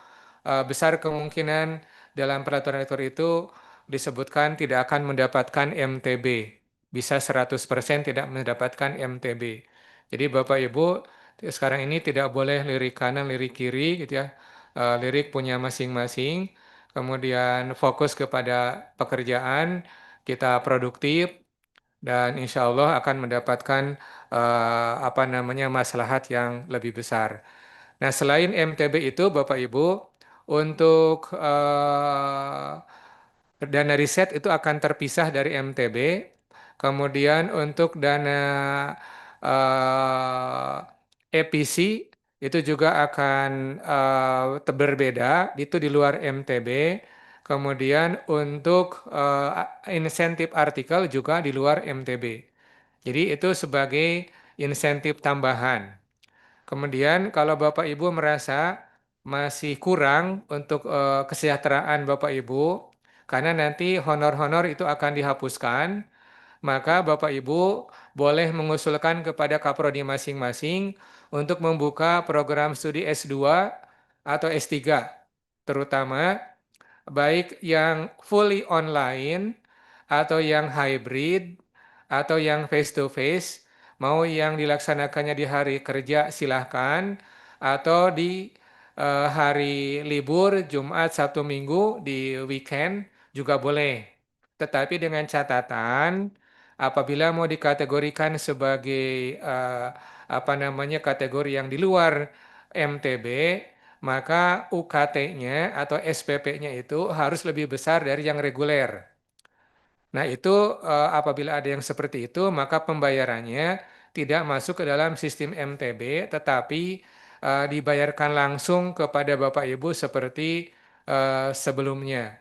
besar kemungkinan dalam peraturan rektor itu disebutkan tidak akan mendapatkan MTB. Bisa 100% tidak mendapatkan MTB. Jadi Bapak Ibu, sekarang ini tidak boleh lirik kanan, lirik kiri gitu ya. Lirik punya masing-masing, kemudian fokus kepada pekerjaan, kita produktif, dan insya Allah akan mendapatkan apa namanya maslahat yang lebih besar. Nah, selain MTB itu, Bapak Ibu, untuk dana riset itu akan terpisah dari MTB. Kemudian untuk dana EPC itu juga akan berbeda, itu di luar MTB. Kemudian untuk insentif artikel juga di luar MTB. Jadi itu sebagai insentif tambahan. Kemudian kalau Bapak Ibu merasa masih kurang untuk kesejahteraan Bapak Ibu, karena nanti honor-honor itu akan dihapuskan, maka Bapak Ibu boleh mengusulkan kepada kaprodi masing-masing untuk membuka program studi S2 atau S3, terutama baik yang fully online atau yang hybrid atau yang face to face, mau yang dilaksanakannya di hari kerja silahkan atau di hari libur Jumat, Sabtu, Minggu di weekend juga boleh. Tetapi dengan catatan apabila mau dikategorikan sebagai apa namanya kategori yang di luar MTB, maka UKT-nya atau SPP-nya itu harus lebih besar dari yang reguler. Nah, itu apabila ada yang seperti itu, maka pembayarannya tidak masuk ke dalam sistem MTB, tetapi dibayarkan langsung kepada Bapak Ibu seperti sebelumnya.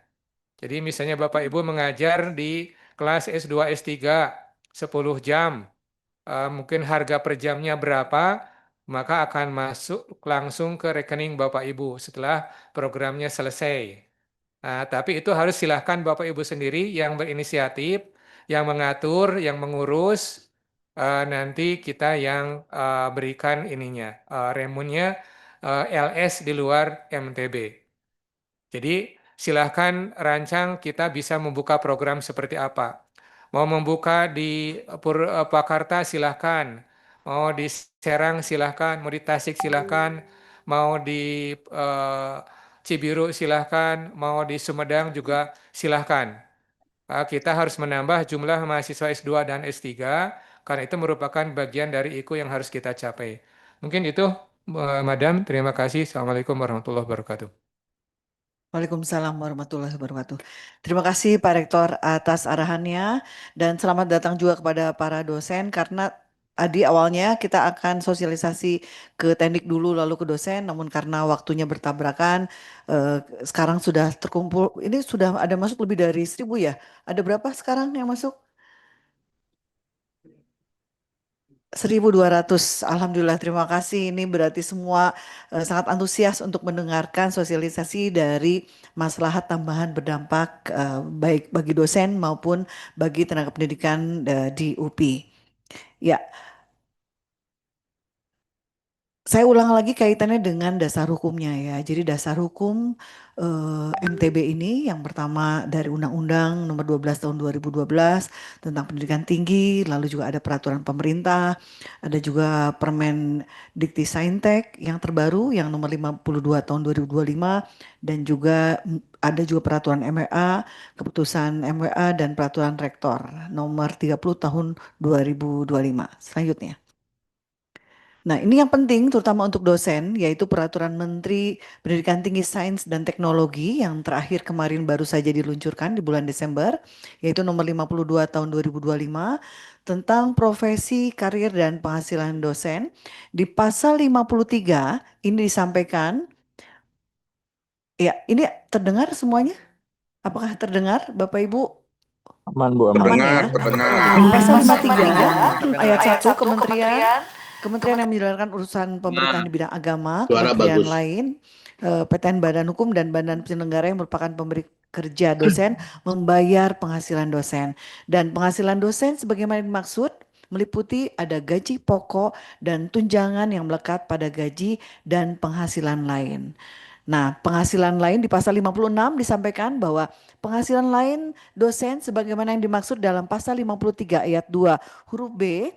Jadi misalnya Bapak Ibu mengajar di kelas S2, S3 10 jam, mungkin harga per jamnya berapa, maka akan masuk langsung ke rekening Bapak Ibu setelah programnya selesai. Nah, tapi itu harus silahkan Bapak Ibu sendiri yang berinisiatif, yang mengatur, yang mengurus. Nanti kita yang berikan ininya, remunnya LS di luar MTB. Jadi silahkan rancang kita bisa membuka program seperti apa. Mau membuka di Purwakarta silahkan, mau di Serang silahkan, mau di Tasik silahkan, mau di Cibiru silahkan, mau di Sumedang juga silahkan. Kita harus menambah jumlah mahasiswa S2 dan S3 karena itu merupakan bagian dari IKU yang harus kita capai. Mungkin itu, Madam. Terima kasih. Assalamualaikum warahmatullahi wabarakatuh. Waalaikumsalam warahmatullahi wabarakatuh. Terima kasih Pak Rektor atas arahannya dan selamat datang juga kepada para dosen karena tadi awalnya kita akan sosialisasi ke teknik dulu lalu ke dosen, namun karena waktunya bertabrakan, sekarang sudah terkumpul. Ini sudah ada masuk lebih dari 1.000 ya. Ada berapa sekarang yang masuk? 1.200. Alhamdulillah, terima kasih. Ini berarti semua sangat antusias untuk mendengarkan sosialisasi dari maslahat tambahan berdampak baik bagi dosen maupun bagi tenaga pendidikan di UPI. Ya, saya ulang lagi kaitannya dengan dasar hukumnya ya. Jadi dasar hukum MTB ini yang pertama dari Undang-Undang Nomor 12 Tahun 2012 tentang pendidikan tinggi, lalu juga ada peraturan pemerintah, ada juga Permen Dikti Saintek yang terbaru yang Nomor 52 Tahun 2025 dan juga ada juga peraturan MWA, keputusan MWA dan peraturan Rektor Nomor 30 Tahun 2025. Selanjutnya. Nah, ini yang penting terutama untuk dosen, yaitu Peraturan Menteri Pendidikan Tinggi Sains dan Teknologi yang terakhir kemarin baru saja diluncurkan di bulan Desember, yaitu nomor 52 tahun 2025 tentang profesi, karir, dan penghasilan dosen. Di pasal 53 ini disampaikan, ya ini terdengar semuanya? Apakah terdengar Bapak Ibu? Aman Bu, aman. Aman ya? Terdengar. Di pasal 53 Terdengar. ayat 1 Kementerian yang menjalankan urusan pemerintahan di bidang agama, Suara kementerian bagus. lain, PTN Badan Hukum dan badan penyelenggara yang merupakan pemberi kerja dosen membayar penghasilan dosen. Dan penghasilan dosen sebagaimana dimaksud meliputi ada gaji pokok dan tunjangan yang melekat pada gaji dan penghasilan lain. Nah, penghasilan lain di pasal 56 disampaikan bahwa penghasilan lain dosen sebagaimana yang dimaksud dalam pasal 53 ayat 2 huruf B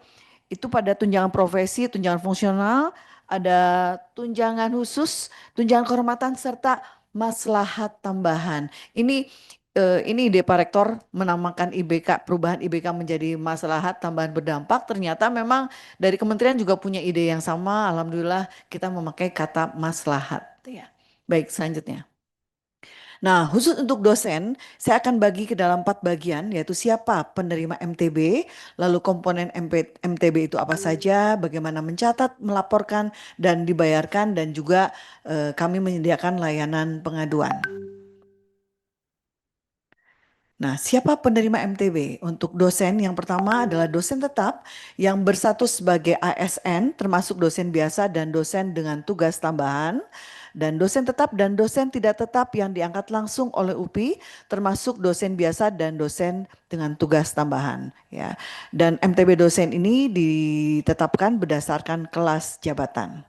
itu pada tunjangan profesi, tunjangan fungsional, ada tunjangan khusus, tunjangan kehormatan serta maslahat tambahan. Ini ide Pak Rektor menamakan IBK, perubahan IBK menjadi maslahat tambahan berdampak. Ternyata memang dari kementerian juga punya ide yang sama. Alhamdulillah kita memakai kata maslahat. Ya. Baik, selanjutnya. Nah, khusus untuk dosen, saya akan bagi ke dalam 4 bagian, yaitu siapa penerima MTB, lalu komponen MTB itu apa saja, bagaimana mencatat, melaporkan, dan dibayarkan, dan juga kami menyediakan layanan pengaduan. Nah, siapa penerima MTB? Untuk dosen yang pertama adalah dosen tetap yang berstatus sebagai ASN, termasuk dosen biasa dan dosen dengan tugas tambahan. Dan dosen tetap dan dosen tidak tetap yang diangkat langsung oleh UPI, termasuk dosen biasa dan dosen dengan tugas tambahan. Ya. Dan MTB dosen ini ditetapkan berdasarkan kelas jabatan.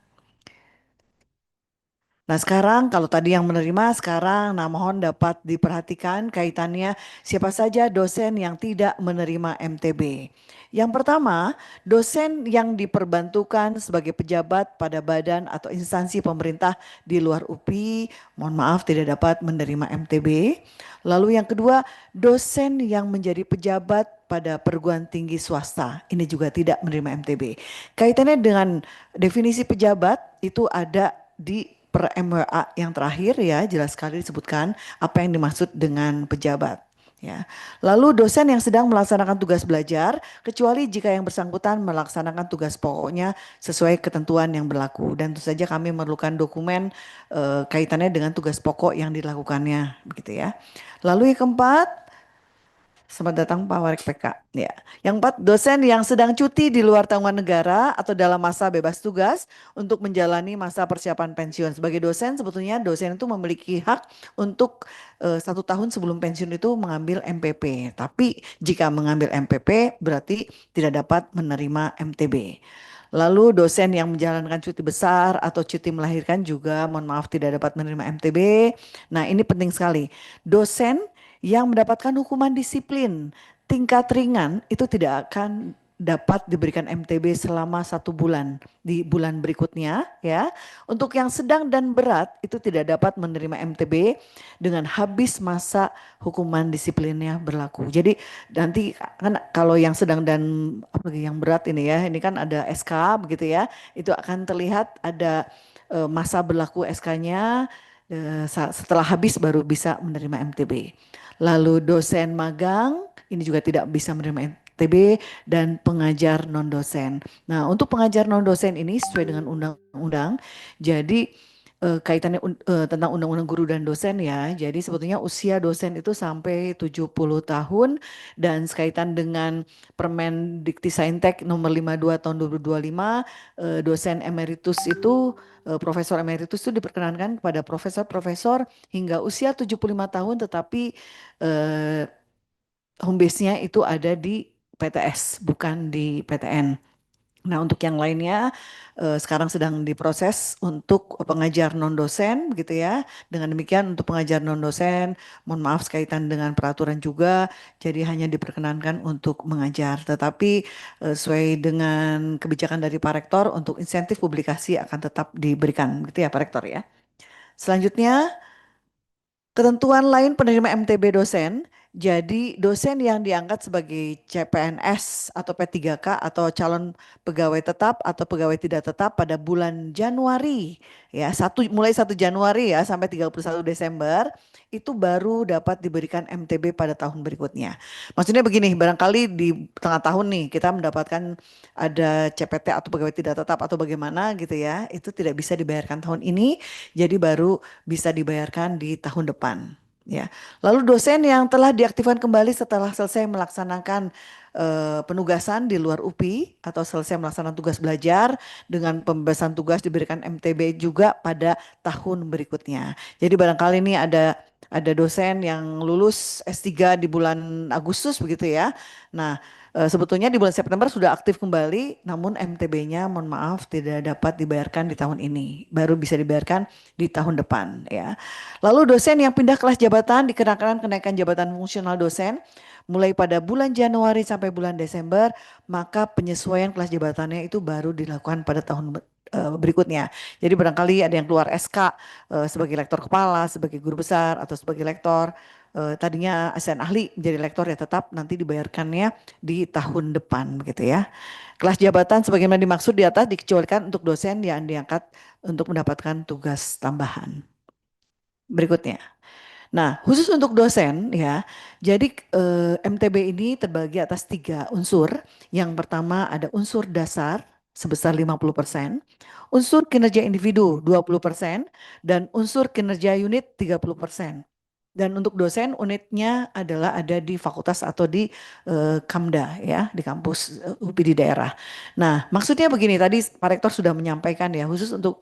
Nah sekarang kalau tadi yang menerima sekarang nah mohon dapat diperhatikan kaitannya siapa saja dosen yang tidak menerima MTB. Yang pertama dosen yang diperbantukan sebagai pejabat pada badan atau instansi pemerintah di luar UPI mohon maaf tidak dapat menerima MTB. Lalu yang kedua dosen yang menjadi pejabat pada perguruan tinggi swasta ini juga tidak menerima MTB. Kaitannya dengan definisi pejabat itu ada di per MWA yang terakhir ya jelas sekali disebutkan apa yang dimaksud dengan pejabat. Ya. Lalu dosen yang sedang melaksanakan tugas belajar, kecuali jika yang bersangkutan melaksanakan tugas pokoknya sesuai ketentuan yang berlaku. Dan tentu saja kami memerlukan dokumen kaitannya dengan tugas pokok yang dilakukannya, begitu ya. Lalu yang keempat, selamat datang Pak Warek PK. Ya. Yang empat, dosen yang sedang cuti di luar tanggungan negara atau dalam masa bebas tugas untuk menjalani masa persiapan pensiun. Sebagai dosen, sebetulnya dosen itu memiliki hak untuk 1 tahun sebelum pensiun itu mengambil MPP. Tapi jika mengambil MPP berarti tidak dapat menerima MTB. Lalu dosen yang menjalankan cuti besar atau cuti melahirkan juga mohon maaf tidak dapat menerima MTB. Nah ini penting sekali. Dosen yang mendapatkan hukuman disiplin tingkat ringan itu tidak akan dapat diberikan MTB selama 1 bulan di bulan berikutnya ya. Untuk yang sedang dan berat itu tidak dapat menerima MTB dengan habis masa hukuman disiplinnya berlaku. Jadi nanti kan kalau yang sedang dan apalagi yang berat ini ya, ini kan ada SK begitu ya. Itu akan terlihat ada masa berlaku SK-nya setelah habis baru bisa menerima MTB. Lalu dosen magang ini juga tidak bisa menerima MTB dan pengajar non dosen. Nah, untuk pengajar non dosen ini sesuai dengan undang-undang. Jadi kaitannya tentang undang-undang guru dan dosen ya. Jadi sebetulnya usia dosen itu sampai 70 tahun dan sekaitan dengan Permen Dikti-Saintek nomor 52 tahun 2025 dosen emeritus itu profesor emeritus itu diperkenankan kepada profesor-profesor hingga usia 75 tahun tetapi home base-nya itu ada di PTS bukan di PTN. Nah untuk yang lainnya sekarang sedang diproses untuk pengajar non dosen gitu ya. Dengan demikian untuk pengajar non dosen mohon maaf sekaitan dengan peraturan juga jadi hanya diperkenankan untuk mengajar. Tetapi sesuai dengan kebijakan dari Pak Rektor untuk insentif publikasi akan tetap diberikan gitu ya Pak Rektor ya. Selanjutnya ketentuan lain penerima MTB dosen, jadi dosen yang diangkat sebagai CPNS atau P3K atau calon pegawai tetap atau pegawai tidak tetap pada bulan Januari ya, mulai 1 Januari ya sampai 31 Desember itu baru dapat diberikan MTB pada tahun berikutnya. Maksudnya begini, barangkali di tengah tahun nih kita mendapatkan ada CPT atau pegawai tidak tetap atau bagaimana gitu ya, itu tidak bisa dibayarkan tahun ini, jadi baru bisa dibayarkan di tahun depan. Ya, lalu dosen yang telah diaktifkan kembali setelah selesai melaksanakan penugasan di luar UPI atau selesai melaksanakan tugas belajar dengan pembebasan tugas diberikan MTB juga pada tahun berikutnya. Jadi barangkali ini ada dosen yang lulus S3 di bulan Agustus begitu ya. Nah, sebetulnya di bulan September sudah aktif kembali, namun MTB-nya mohon maaf tidak dapat dibayarkan di tahun ini, baru bisa dibayarkan di tahun depan ya. Lalu dosen yang pindah kelas jabatan dikenakan kenaikan jabatan fungsional dosen mulai pada bulan Januari sampai bulan Desember, maka penyesuaian kelas jabatannya itu baru dilakukan pada tahun berikutnya. Jadi barangkali ada yang keluar SK sebagai lektor kepala, sebagai guru besar atau sebagai lektor tadinya asisten ahli menjadi lektor ya tetap nanti dibayarkannya di tahun depan begitu ya. Kelas jabatan sebagaimana dimaksud di atas dikecualikan untuk dosen yang diangkat untuk mendapatkan tugas tambahan. Berikutnya. Nah, khusus untuk dosen ya, jadi MTB ini terbagi atas 3 unsur. Yang pertama ada unsur dasar sebesar 50%, unsur kinerja individu 20%, dan unsur kinerja unit 30%. Dan untuk dosen unitnya adalah ada di fakultas atau di Kamda ya, di kampus UPI di daerah. Nah, maksudnya begini, tadi Pak Rektor sudah menyampaikan ya, khusus untuk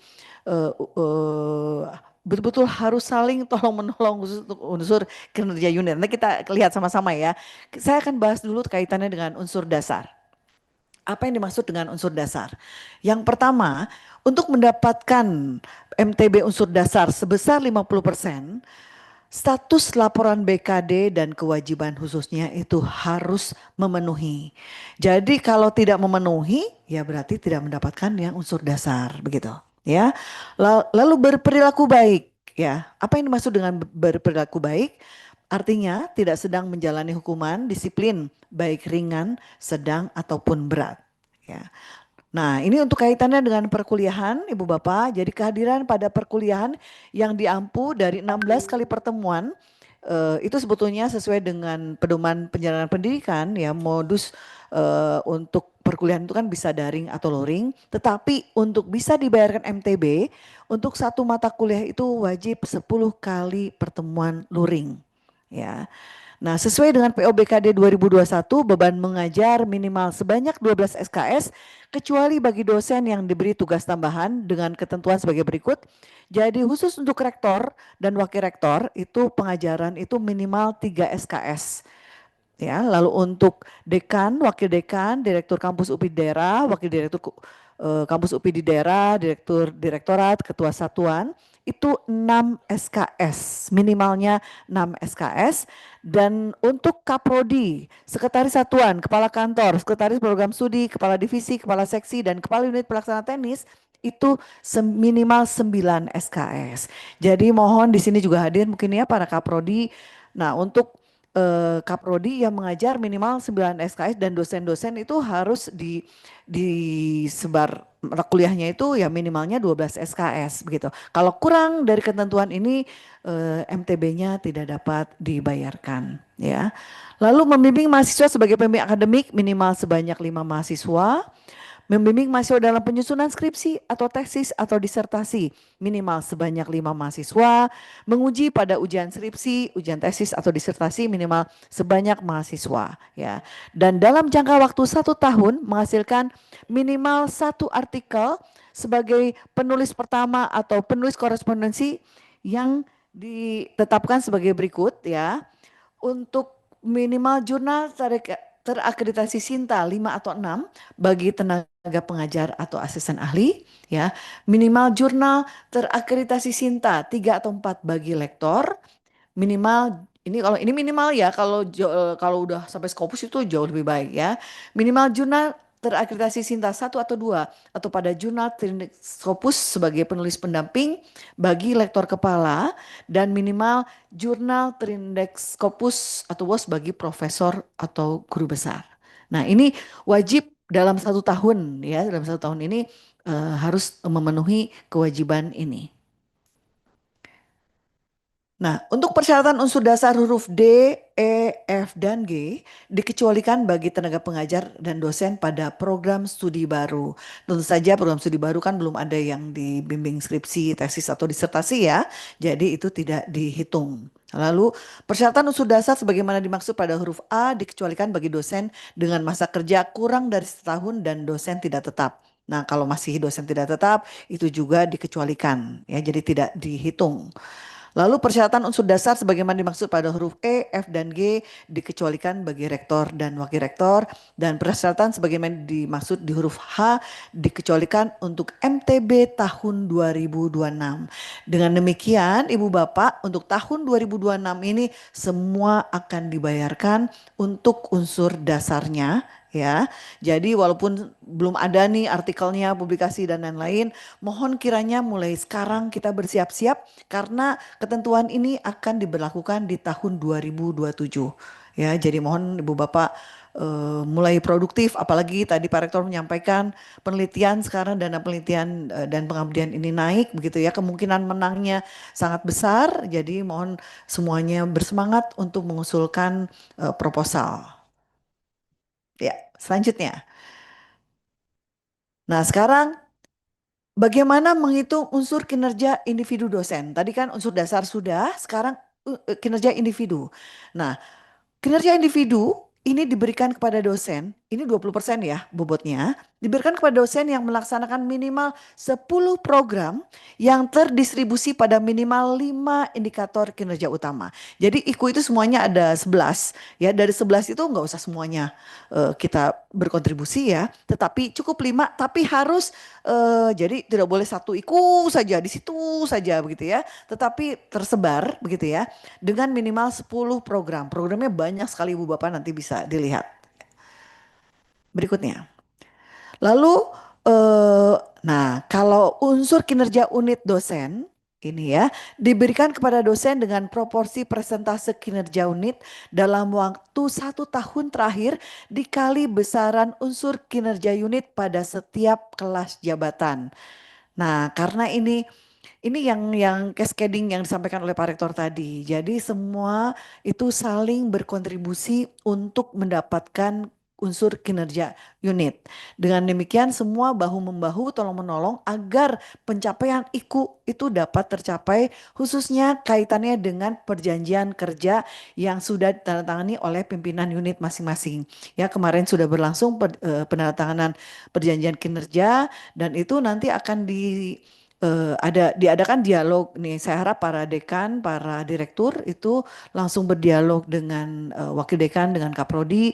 betul-betul harus saling tolong menolong khusus untuk unsur kinerja unit. Nanti kita lihat sama-sama ya. Saya akan bahas dulu kaitannya dengan unsur dasar. Apa yang dimaksud dengan unsur dasar? Yang pertama, untuk mendapatkan MTB unsur dasar sebesar 50%, status laporan BKD dan kewajiban khususnya itu harus memenuhi. Jadi kalau tidak memenuhi, ya berarti tidak mendapatkan yang unsur dasar, begitu. Ya, lalu berperilaku baik. Ya, apa yang dimaksud dengan berperilaku baik? Artinya tidak sedang menjalani hukuman disiplin baik ringan, sedang ataupun berat. Ya. Nah, ini untuk kaitannya dengan perkuliahan, Ibu Bapak. Jadi kehadiran pada perkuliahan yang diampu dari 16 kali pertemuan itu sebetulnya sesuai dengan pedoman penjalanan pendidikan ya, modus untuk perkuliahan itu kan bisa daring atau luring, tetapi untuk bisa dibayarkan MTB untuk satu mata kuliah itu wajib 10 kali pertemuan luring ya. Nah, sesuai dengan POBKD 2021, beban mengajar minimal sebanyak 12 SKS, kecuali bagi dosen yang diberi tugas tambahan dengan ketentuan sebagai berikut. Jadi khusus untuk rektor dan wakil rektor, itu pengajaran itu minimal 3 SKS. Ya, lalu untuk dekan, wakil dekan, direktur kampus UPI di daerah, wakil direktur kampus UPI di daerah, direktur direktorat, ketua satuan, itu 6 SKS, minimalnya 6 SKS. Dan untuk Kaprodi, sekretaris satuan, kepala kantor, sekretaris program studi, kepala divisi, kepala seksi, dan kepala unit pelaksana teknis, itu minimal 9 SKS. Jadi mohon di sini juga hadir mungkin ya para Kaprodi. Nah, untuk Kaprodi yang mengajar minimal 9 SKS dan dosen-dosen itu harus disebar mata kuliahnya itu ya minimalnya 12 SKS begitu. Kalau kurang dari ketentuan ini MTB-nya tidak dapat dibayarkan ya. Lalu membimbing mahasiswa sebagai pembimbing akademik minimal sebanyak 5 mahasiswa. Membimbing mahasiswa dalam penyusunan skripsi atau tesis atau disertasi minimal sebanyak 5 mahasiswa. Menguji pada ujian skripsi, ujian tesis atau disertasi minimal sebanyak mahasiswa ya. Dan dalam jangka waktu 1 tahun menghasilkan minimal 1 artikel sebagai penulis pertama atau penulis korespondensi yang ditetapkan sebagai berikut ya. Untuk minimal jurnal terakreditasi Sinta 5 atau 6 bagi tenaga pengajar atau asisten ahli ya. Minimal jurnal terakreditasi Sinta 3 atau 4 bagi lektor. Minimal ini minimal ya, kalau udah sampai Scopus itu jauh lebih baik ya. Minimal jurnal terakreditasi Sinta 1 atau 2 atau pada jurnal Scopus sebagai penulis pendamping bagi lektor kepala dan minimal jurnal terindeks Scopus atau WOS bagi profesor atau guru besar. Nah, ini wajib dalam 1 tahun ya, dalam 1 tahun ini harus memenuhi kewajiban ini. Nah, untuk persyaratan unsur dasar huruf D, E, F, dan G dikecualikan bagi tenaga pengajar dan dosen pada program studi baru. Tentu saja program studi baru kan belum ada yang dibimbing skripsi, tesis, atau disertasi ya. Jadi itu tidak dihitung. Lalu persyaratan unsur dasar sebagaimana dimaksud pada huruf A dikecualikan bagi dosen dengan masa kerja kurang dari 1 tahun dan dosen tidak tetap. Nah, kalau masih dosen tidak tetap itu juga dikecualikan ya, jadi tidak dihitung. Lalu persyaratan unsur dasar sebagaimana dimaksud pada huruf E, F, dan G dikecualikan bagi rektor dan wakil rektor. Dan persyaratan sebagaimana dimaksud di huruf H dikecualikan untuk MTB tahun 2026. Dengan demikian Ibu Bapak untuk tahun 2026 ini semua akan dibayarkan untuk unsur dasarnya ya. Jadi walaupun belum ada nih artikelnya, publikasi dan lain-lain, mohon kiranya mulai sekarang kita bersiap-siap karena ketentuan ini akan diberlakukan di tahun 2027. Ya, jadi mohon Ibu Bapak mulai produktif, apalagi tadi Pak Rektor menyampaikan penelitian sekarang dana penelitian dan pengabdian ini naik begitu ya, kemungkinan menangnya sangat besar. Jadi mohon semuanya bersemangat untuk mengusulkan proposal. Ya, selanjutnya. Nah, sekarang bagaimana menghitung unsur kinerja individu dosen? Tadi kan unsur dasar sudah, sekarang kinerja individu. Nah, kinerja individu ini diberikan kepada dosen, ini 20% ya bobotnya, diberikan kepada dosen yang melaksanakan minimal 10 program yang terdistribusi pada minimal 5 indikator kinerja utama. Jadi IKU itu semuanya ada 11, ya dari 11 itu nggak usah semuanya kita berkontribusi ya, tetapi cukup 5, tapi harus jadi tidak boleh satu IKU saja di situ saja begitu ya, tetapi tersebar begitu ya dengan minimal 10 program. Programnya banyak sekali Ibu Bapak nanti bisa dilihat. Berikutnya. Lalu nah kalau unsur kinerja unit dosen ini ya diberikan kepada dosen dengan proporsi persentase kinerja unit dalam waktu 1 tahun terakhir dikali besaran unsur kinerja unit pada setiap kelas jabatan. Nah, karena ini Ini yang cascading yang disampaikan oleh Pak Rektor tadi. Jadi semua itu saling berkontribusi untuk mendapatkan unsur kinerja unit. Dengan demikian semua bahu-membahu tolong-menolong agar pencapaian IKU itu dapat tercapai khususnya kaitannya dengan perjanjian kerja yang sudah ditandatangani oleh pimpinan unit masing-masing. Ya, kemarin sudah berlangsung penandatanganan perjanjian kinerja dan itu nanti akan diadakan dialog nih. Saya harap para dekan, para direktur itu langsung berdialog dengan wakil dekan, dengan kaprodi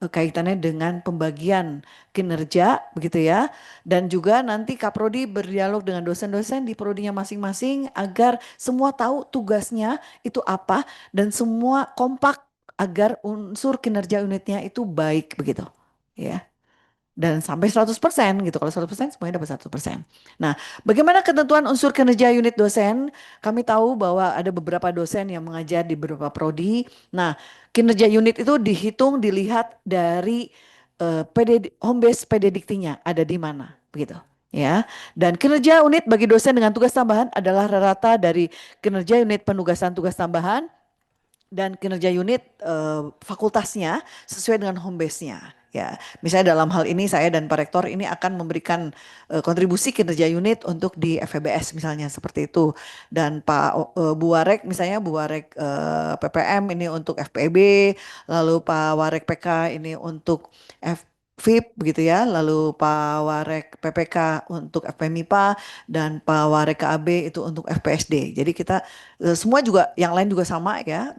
kaitannya dengan pembagian kinerja begitu ya. Dan juga nanti kaprodi berdialog dengan dosen-dosen di prodinya masing-masing agar semua tahu tugasnya itu apa dan semua kompak agar unsur kinerja unitnya itu baik begitu. Ya dan sampai 100% gitu. Kalau 100% semuanya dapat 100%. Nah, bagaimana ketentuan unsur kinerja unit dosen? Kami tahu bahwa ada beberapa dosen yang mengajar di beberapa prodi. Nah, kinerja unit itu dihitung dilihat dari home base PD Diktinya ada di mana, begitu. Ya, dan kinerja unit bagi dosen dengan tugas tambahan adalah rata dari kinerja unit penugasan tugas tambahan dan kinerja unit fakultasnya sesuai dengan home base-nya. Ya, misalnya dalam hal ini saya dan Pak Rektor ini akan memberikan kontribusi kinerja unit untuk di FEBS misalnya seperti itu. Dan Bu Warek misalnya Bu Warek PPM ini untuk FPEB, lalu Pak Warek PK ini untuk VIP begitu ya, lalu Pak Warek PPK untuk FPMIPA dan Pak Warek KAB itu untuk FPSD. Jadi kita semua juga yang lain juga sama ya,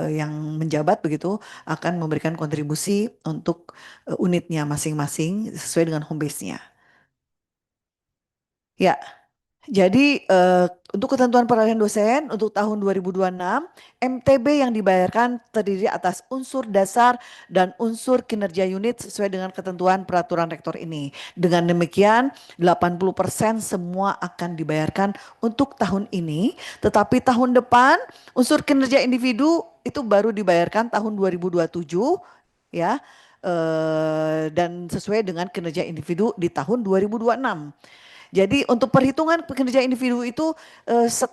yang menjabat begitu akan memberikan kontribusi untuk unitnya masing-masing sesuai dengan home base-nya. Ya, jadi untuk ketentuan peralihan dosen untuk tahun 2026, MTB yang dibayarkan terdiri atas unsur dasar dan unsur kinerja unit sesuai dengan ketentuan peraturan rektor ini. Dengan demikian 80% semua akan dibayarkan untuk tahun ini, tetapi tahun depan unsur kinerja individu itu baru dibayarkan tahun 2027 ya. Dan sesuai dengan kinerja individu di tahun 2026. Jadi untuk perhitungan kinerja individu itu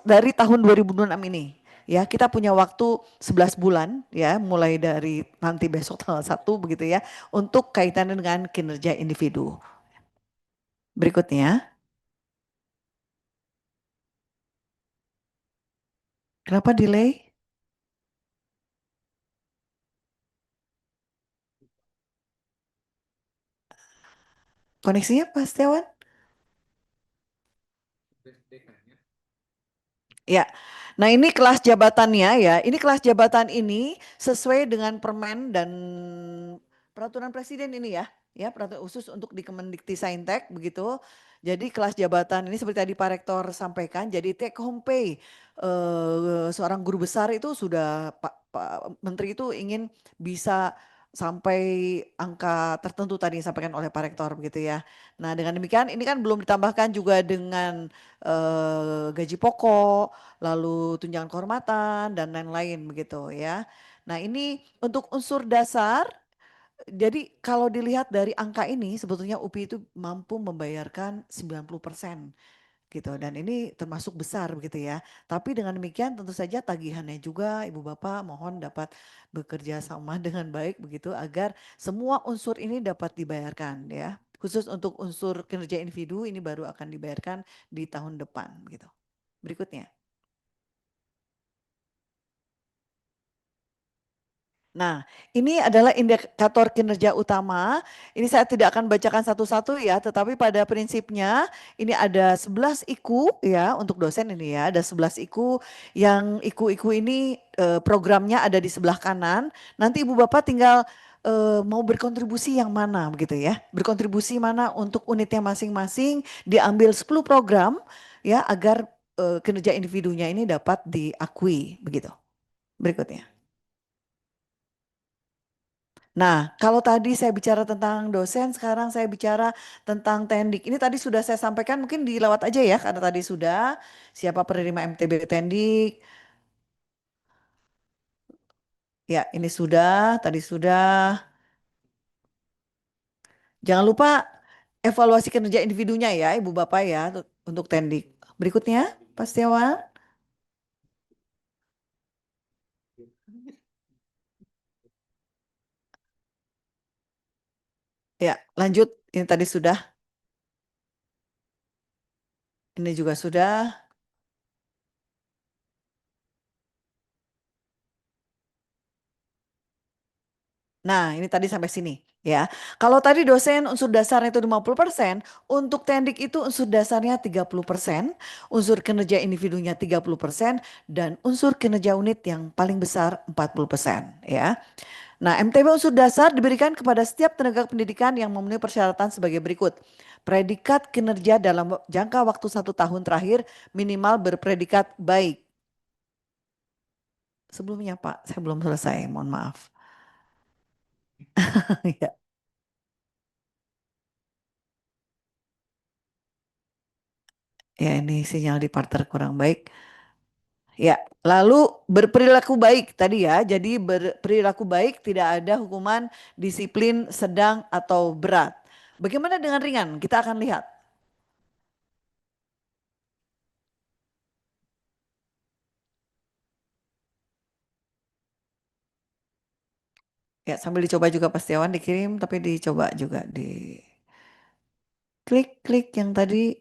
dari tahun 2026 ini. Ya, kita punya waktu 11 bulan ya, mulai dari nanti besok tanggal 1 begitu ya, untuk kaitannya dengan kinerja individu. Berikutnya, kenapa delay? Koneksinya Pak Setiawan? Ya, nah ini kelas jabatannya ya. Ini kelas jabatan ini sesuai dengan permen dan peraturan presiden ini ya. Ya, peraturan khusus untuk di Kemendikti begitu. Jadi kelas jabatan ini seperti tadi Pak Rektor sampaikan, jadi take home pay seorang guru besar itu sudah Pak Menteri itu ingin bisa sampai angka tertentu tadi yang disampaikan oleh Pak Rektor begitu ya. Nah dengan demikian ini kan belum ditambahkan juga dengan gaji pokok, lalu tunjangan kehormatan dan lain-lain begitu ya. Nah, ini untuk unsur dasar. Jadi kalau dilihat dari angka ini sebetulnya UPI itu mampu membayarkan 90% gitu dan ini termasuk besar begitu ya. Tapi dengan demikian tentu saja tagihannya juga Ibu Bapak mohon dapat bekerja sama dengan baik begitu agar semua unsur ini dapat dibayarkan ya. Khusus untuk unsur kinerja individu ini baru akan dibayarkan di tahun depan gitu. Berikutnya. Nah, ini adalah indikator kinerja utama. Ini saya tidak akan bacakan satu-satu ya, tetapi pada prinsipnya ini ada 11 IKU ya untuk dosen ini ya, ada 11 IKU yang IKU-IKU ini programnya ada di sebelah kanan. Nanti Ibu Bapak tinggal mau berkontribusi yang mana begitu ya. Berkontribusi mana untuk unitnya masing-masing, diambil 10 program ya agar kinerja individunya ini dapat diakui begitu. Berikutnya. Nah, kalau tadi saya bicara tentang dosen, sekarang saya bicara tentang Tendik. Ini tadi sudah saya sampaikan, mungkin dilewat aja ya, karena tadi sudah siapa penerima MTB Tendik. Ya, ini sudah, tadi sudah. Jangan lupa evaluasi kinerja individunya ya, Ibu Bapak ya, untuk Tendik. Berikutnya. Pak Setiawan? Ya, lanjut. Ini tadi sudah, ini juga sudah. Nah, ini tadi sampai sini ya. Kalau tadi dosen unsur dasarnya itu 50%, untuk tendik itu unsur dasarnya 30%, unsur kinerja individunya 30%, dan unsur kinerja unit yang paling besar 40% ya. Nah, MTB unsur dasar diberikan kepada setiap tenaga pendidikan yang memenuhi persyaratan sebagai berikut. Predikat kinerja dalam jangka waktu 1 tahun terakhir minimal berpredikat baik. Sebelumnya Pak, saya belum selesai, mohon maaf. Ya. Ya, ini sinyal di parter kurang baik. Ya, lalu berperilaku baik tadi ya. Jadi berperilaku baik tidak ada hukuman disiplin sedang atau berat. Bagaimana dengan ringan? Kita akan lihat. Ya, sambil dicoba juga Pak Setiawan dikirim, tapi dicoba juga di klik-klik yang tadi.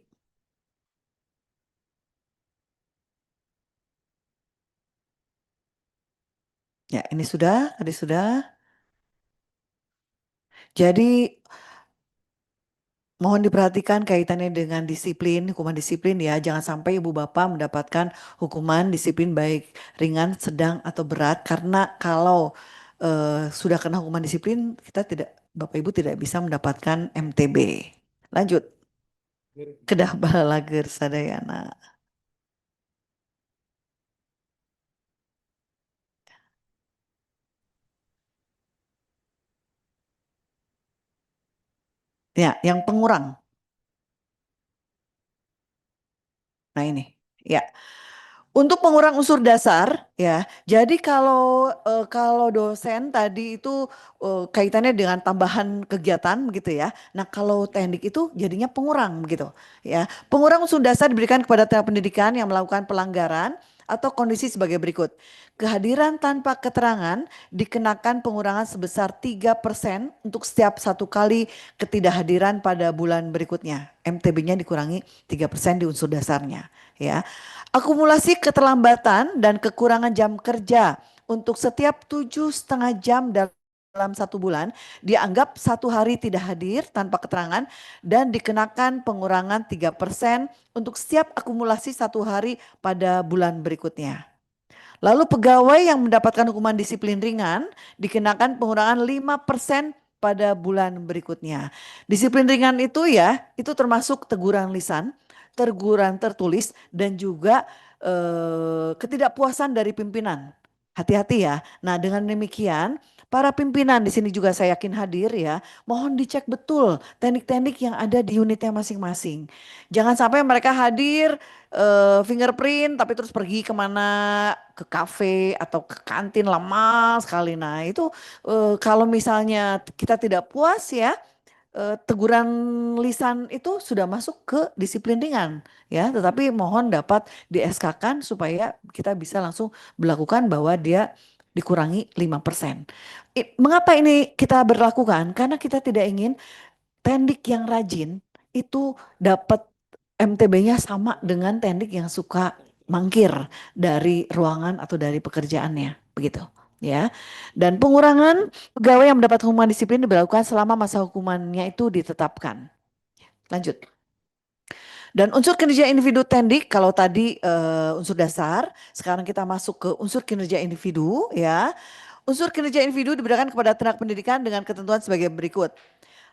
Ya, ini sudah, tadi sudah. Jadi mohon diperhatikan kaitannya dengan disiplin, hukuman disiplin ya. Jangan sampai ibu bapak mendapatkan hukuman disiplin baik ringan, sedang atau berat. Karena kalau sudah kena hukuman disiplin, kita tidak, bapak ibu tidak bisa mendapatkan MTB. Lanjut, Kedah Balager Sadayana. Ya, yang pengurang. Nah ini, ya. Untuk pengurang unsur dasar ya. Jadi kalau dosen tadi itu kaitannya dengan tambahan kegiatan begitu ya. Nah, kalau teknik itu jadinya pengurang begitu ya. Pengurang unsur dasar diberikan kepada tenaga pendidikan yang melakukan pelanggaran atau kondisi sebagai berikut. Kehadiran tanpa keterangan dikenakan pengurangan sebesar 3% untuk setiap 1 kali ketidakhadiran pada bulan berikutnya. MTB-nya dikurangi 3% di unsur dasarnya ya. Akumulasi keterlambatan dan kekurangan jam kerja untuk setiap 7,5 jam dalam 1 bulan dianggap 1 hari tidak hadir tanpa keterangan dan dikenakan pengurangan 3% untuk setiap akumulasi 1 hari pada bulan berikutnya. Lalu pegawai yang mendapatkan hukuman disiplin ringan dikenakan pengurangan 5% pada bulan berikutnya. Disiplin ringan itu ya, itu termasuk teguran lisan, teguran tertulis, dan juga ketidakpuasan dari pimpinan. Hati-hati ya. Nah, dengan demikian para pimpinan di sini juga saya yakin hadir ya. Mohon dicek betul teknik-teknik yang ada di unitnya masing-masing. Jangan sampai mereka hadir fingerprint tapi terus pergi kemana, ke kafe atau ke kantin lama sekali. Nah itu kalau misalnya kita tidak puas ya, teguran lisan itu sudah masuk ke disiplin ringan ya, tetapi mohon dapat di SK-kan supaya kita bisa langsung melakukan bahwa dia dikurangi 5%. Mengapa ini kita berlakukan? Karena kita tidak ingin tendik yang rajin itu dapat MTB-nya sama dengan tendik yang suka mangkir dari ruangan atau dari pekerjaannya, begitu ya. Dan pengurangan pegawai yang mendapat hukuman disiplin diberlakukan selama masa hukumannya itu ditetapkan. Lanjut. Dan unsur kinerja individu tendik kalau tadi unsur dasar, sekarang kita masuk ke unsur kinerja individu ya. Unsur kinerja individu diberikan kepada tenaga pendidikan dengan ketentuan sebagai berikut.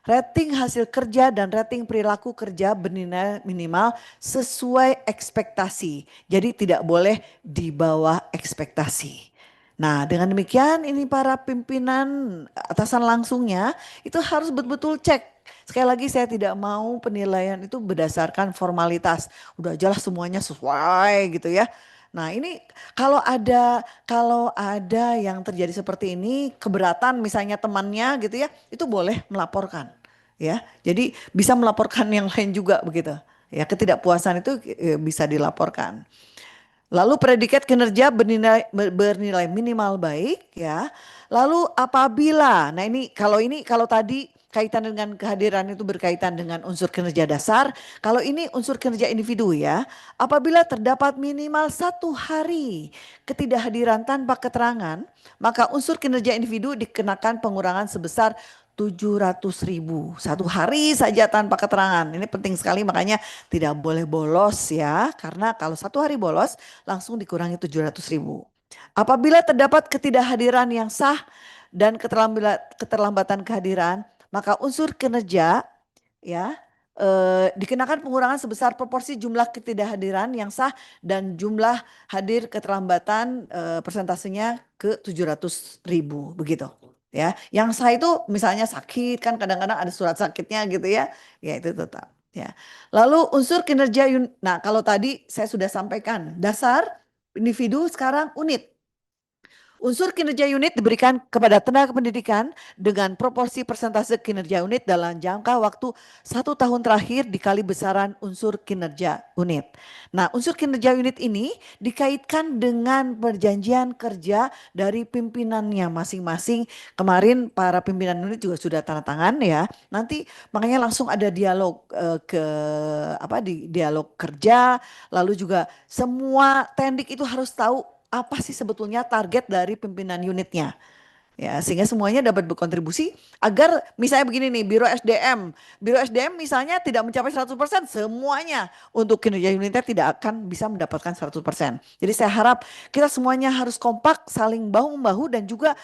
Rating hasil kerja dan rating perilaku kerja bernilai minimal sesuai ekspektasi. Jadi tidak boleh di bawah ekspektasi. Nah, dengan demikian ini para pimpinan atasan langsungnya itu harus betul-betul cek. Sekali lagi saya tidak mau penilaian itu berdasarkan formalitas. Udah jelas semuanya sesuai gitu ya. Nah, ini kalau ada yang terjadi seperti ini, keberatan misalnya temannya gitu ya, itu boleh melaporkan ya. Jadi bisa melaporkan yang lain juga begitu. Ya, ketidakpuasan itu bisa dilaporkan. Lalu predikat kinerja bernilai minimal baik ya. Lalu apabila, nah ini kalau tadi kaitan dengan kehadiran itu berkaitan dengan unsur kinerja dasar, kalau ini unsur kinerja individu ya. Apabila terdapat minimal 1 hari ketidakhadiran tanpa keterangan, maka unsur kinerja individu dikenakan pengurangan sebesar 700.000 1 hari saja tanpa keterangan. Ini penting sekali, makanya tidak boleh bolos ya, karena kalau 1 hari bolos langsung dikurangi 700.000. Apabila terdapat ketidakhadiran yang sah dan keterlambatan kehadiran, maka unsur kinerja ya dikenakan pengurangan sebesar proporsi jumlah ketidakhadiran yang sah dan jumlah hadir keterlambatan persentasenya ke 700.000 begitu. Ya, yang sah itu misalnya sakit kan kadang-kadang ada surat sakitnya gitu ya, ya itu tetap. Ya. Lalu unsur kinerja nah kalau tadi saya sudah sampaikan dasar individu, sekarang unit. Unsur kinerja unit diberikan kepada tenaga pendidikan dengan proporsi persentase kinerja unit dalam jangka waktu 1 tahun terakhir dikali besaran unsur kinerja unit. Nah, unsur kinerja unit ini dikaitkan dengan perjanjian kerja dari pimpinannya masing-masing. Kemarin para pimpinan unit juga sudah tanda tangan ya. Nanti makanya langsung ada dialog dialog kerja, lalu juga semua tendik itu harus tahu apa sih sebetulnya target dari pimpinan unitnya. Ya, sehingga semuanya dapat berkontribusi agar misalnya begini nih, Biro SDM misalnya tidak mencapai 100%, semuanya untuk kinerja unitnya tidak akan bisa mendapatkan 100%. Jadi saya harap kita semuanya harus kompak, saling bahu-membahu dan juga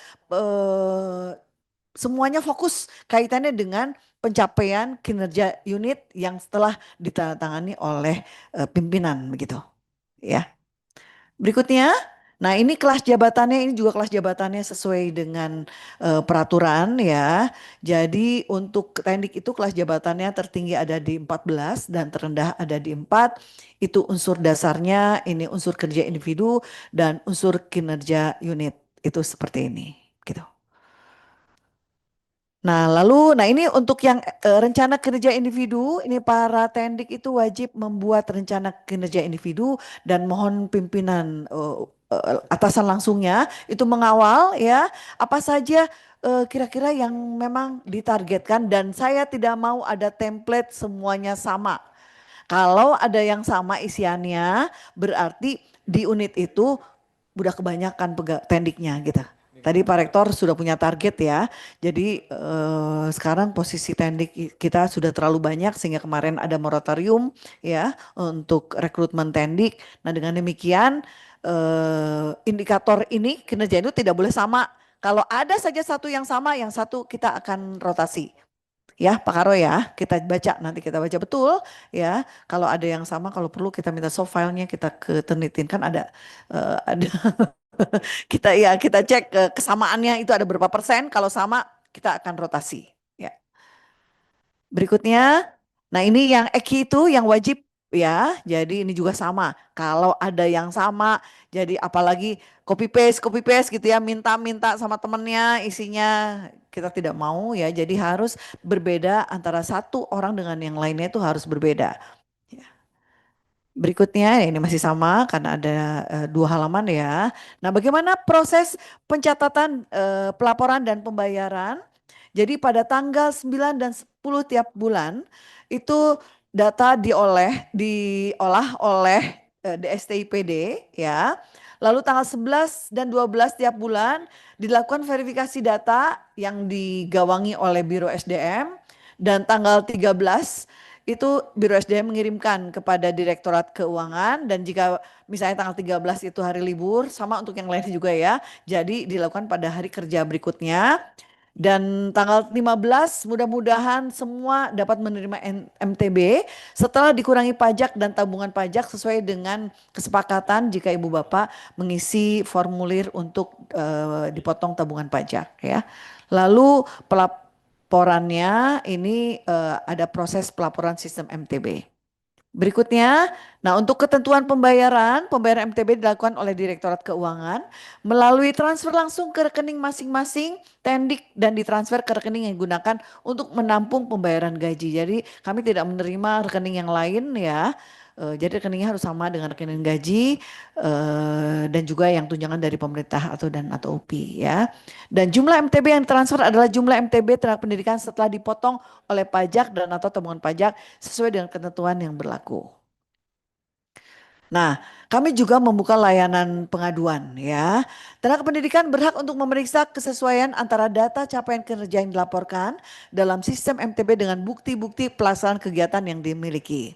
semuanya fokus kaitannya dengan pencapaian kinerja unit yang setelah ditandatangani oleh pimpinan begitu. Ya. Berikutnya, nah ini kelas jabatannya, ini juga kelas jabatannya sesuai dengan peraturan ya. Jadi untuk teknik itu kelas jabatannya tertinggi ada di 14 dan terendah ada di 4. Itu unsur dasarnya, ini unsur kerja individu dan unsur kinerja unit. Itu seperti ini gitu. Nah, ini untuk yang rencana kinerja individu, ini para tendik itu wajib membuat rencana kinerja individu dan mohon pimpinan atasan langsungnya itu mengawal ya apa saja kira-kira yang memang ditargetkan, dan saya tidak mau ada template semuanya sama. Kalau ada yang sama isiannya berarti di unit itu udah kebanyakan tendiknya gitu. Tadi Pak Rektor sudah punya target ya. Jadi sekarang posisi tendik kita sudah terlalu banyak sehingga kemarin ada moratorium ya untuk rekrutmen tendik. Nah, dengan demikian indikator ini kinerja itu tidak boleh sama. Kalau ada saja satu yang sama, yang satu kita akan rotasi. Ya Pak Karo ya, kita baca, nanti kita baca betul ya. Kalau ada yang sama, kalau perlu kita minta soft filenya, kita ketenitin kan ada kita cek kesamaannya itu ada berapa persen. Kalau sama kita akan rotasi. Ya. Berikutnya, nah ini yang EKI itu yang wajib ya. Jadi ini juga sama. Kalau ada yang sama, jadi apalagi copy paste gitu ya, minta sama temennya isinya kita tidak mau ya. Jadi harus berbeda antara satu orang dengan yang lainnya, itu harus berbeda. Berikutnya ini masih sama karena ada 2 halaman ya. Nah, bagaimana proses pencatatan pelaporan dan pembayaran? Jadi pada tanggal 9 dan 10 tiap bulan itu data diolah oleh DSTIPD ya. Lalu tanggal 11 dan 12 tiap bulan dilakukan verifikasi data yang digawangi oleh Biro SDM, dan tanggal 13 itu Biro SDM mengirimkan kepada Direktorat Keuangan, dan jika misalnya tanggal 13 itu hari libur, sama untuk yang lainnya juga ya. Jadi dilakukan pada hari kerja berikutnya. Dan tanggal 15 mudah-mudahan semua dapat menerima MTB setelah dikurangi pajak dan tabungan pajak sesuai dengan kesepakatan jika Ibu Bapak mengisi formulir untuk dipotong tabungan pajak ya. Lalu pelaporannya ini ada proses pelaporan sistem MTB. Berikutnya, nah untuk ketentuan pembayaran MTB dilakukan oleh Direktorat Keuangan melalui transfer langsung ke rekening masing-masing tendik dan ditransfer ke rekening yang digunakan untuk menampung pembayaran gaji. Jadi kami tidak menerima rekening yang lain ya. Jadi rekeningnya harus sama dengan rekening gaji dan juga yang tunjangan dari pemerintah atau UPI ya. Dan jumlah MTB yang transfer adalah jumlah MTB tenaga pendidikan setelah dipotong oleh pajak dan atau tabungan pajak sesuai dengan ketentuan yang berlaku. Nah, kami juga membuka layanan pengaduan ya. Tenaga pendidikan berhak untuk memeriksa kesesuaian antara data capaian kinerja yang dilaporkan dalam sistem MTB dengan bukti-bukti pelaksanaan kegiatan yang dimiliki.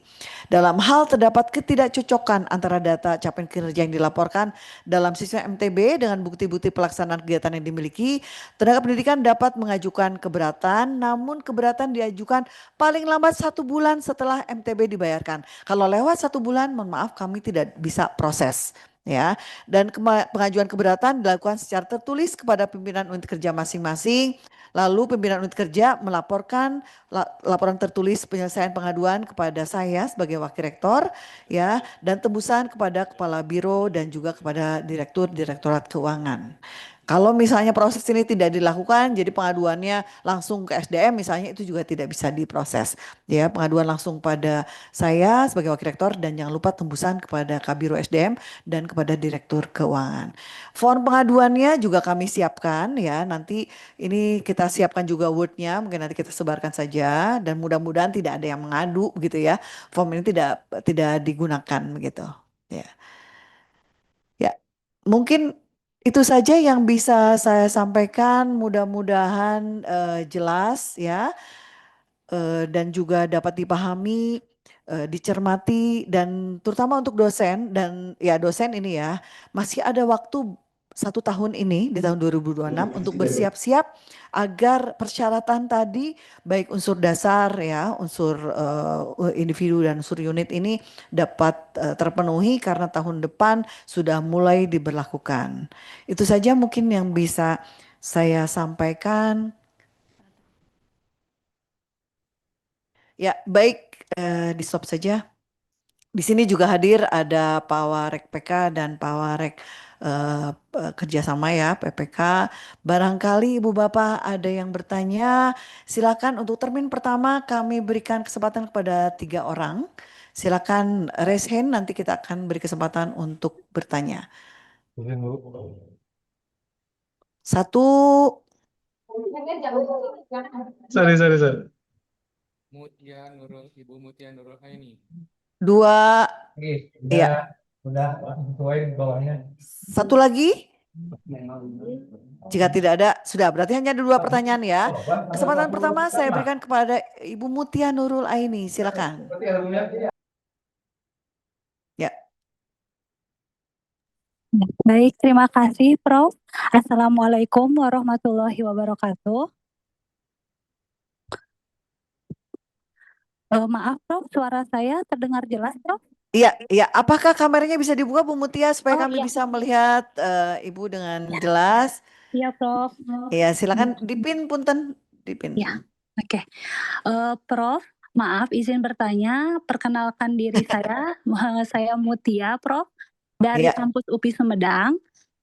Dalam hal terdapat ketidakcocokan antara data capaian kinerja yang dilaporkan dalam sistem MTB dengan bukti-bukti pelaksanaan kegiatan yang dimiliki, tenaga pendidikan dapat mengajukan keberatan, namun keberatan diajukan paling lambat 1 bulan setelah MTB dibayarkan. Kalau lewat 1 bulan, mohon maaf kami tidak bisa proses ya. Dan pengajuan keberatan dilakukan secara tertulis kepada pimpinan unit kerja masing-masing. Lalu pimpinan unit kerja melaporkan laporan tertulis penyelesaian pengaduan kepada saya sebagai wakil rektor ya, dan tembusan kepada kepala biro dan juga kepada direktorat keuangan. Kalau misalnya proses ini tidak dilakukan, jadi pengaduannya langsung ke SDM misalnya itu juga tidak bisa diproses. Ya, pengaduan langsung pada saya sebagai wakil rektor dan jangan lupa tembusan kepada Kabiro SDM dan kepada Direktur Keuangan. Form pengaduannya juga kami siapkan ya, nanti ini kita siapkan juga Word-nya, mungkin nanti kita sebarkan saja dan mudah-mudahan tidak ada yang mengadu begitu ya. Form ini tidak digunakan begitu. Ya. Ya, mungkin itu saja yang bisa saya sampaikan. Mudah-mudahan jelas ya, dan juga dapat dipahami, dicermati, dan terutama untuk dosen dan ya dosen ini ya masih ada waktu 1 tahun ini di tahun 2026 untuk bersiap-siap agar persyaratan tadi baik unsur dasar ya, unsur individu dan unsur unit ini dapat terpenuhi karena tahun depan sudah mulai diberlakukan. Itu saja mungkin yang bisa saya sampaikan. Ya, baik, di stop saja. Di sini juga hadir ada Pak Warek PK dan Pak Warek kerjasama ya PPK. Barangkali Ibu Bapak ada yang bertanya, silakan untuk termin pertama kami berikan kesempatan kepada 3 orang. Silakan raise hand, nanti kita akan beri kesempatan untuk bertanya. Satu, Sorry. Ibu Mutia Nurul Aini. 2, Oke, ya. udah sesuai bawahnya. Satu lagi. Jika tidak ada, sudah berarti hanya ada 2 pertanyaan ya. Kesempatan pertama saya berikan kepada Ibu Mutia Nurul Aini, silakan. Ya. Baik, terima kasih Prof. Assalamualaikum warahmatullahi wabarakatuh. Maaf Prof, suara saya terdengar jelas Prof? Iya, iya. Apakah kameranya bisa dibuka Bu Mutia supaya Oh, kami iya. bisa melihat Ibu dengan jelas? Iya Prof. Iya, silakan dipin punten, dipin. Ya, oke. Prof, maaf izin bertanya, perkenalkan diri saya, saya Mutia Prof dari Iya. kampus UPI Sumedang.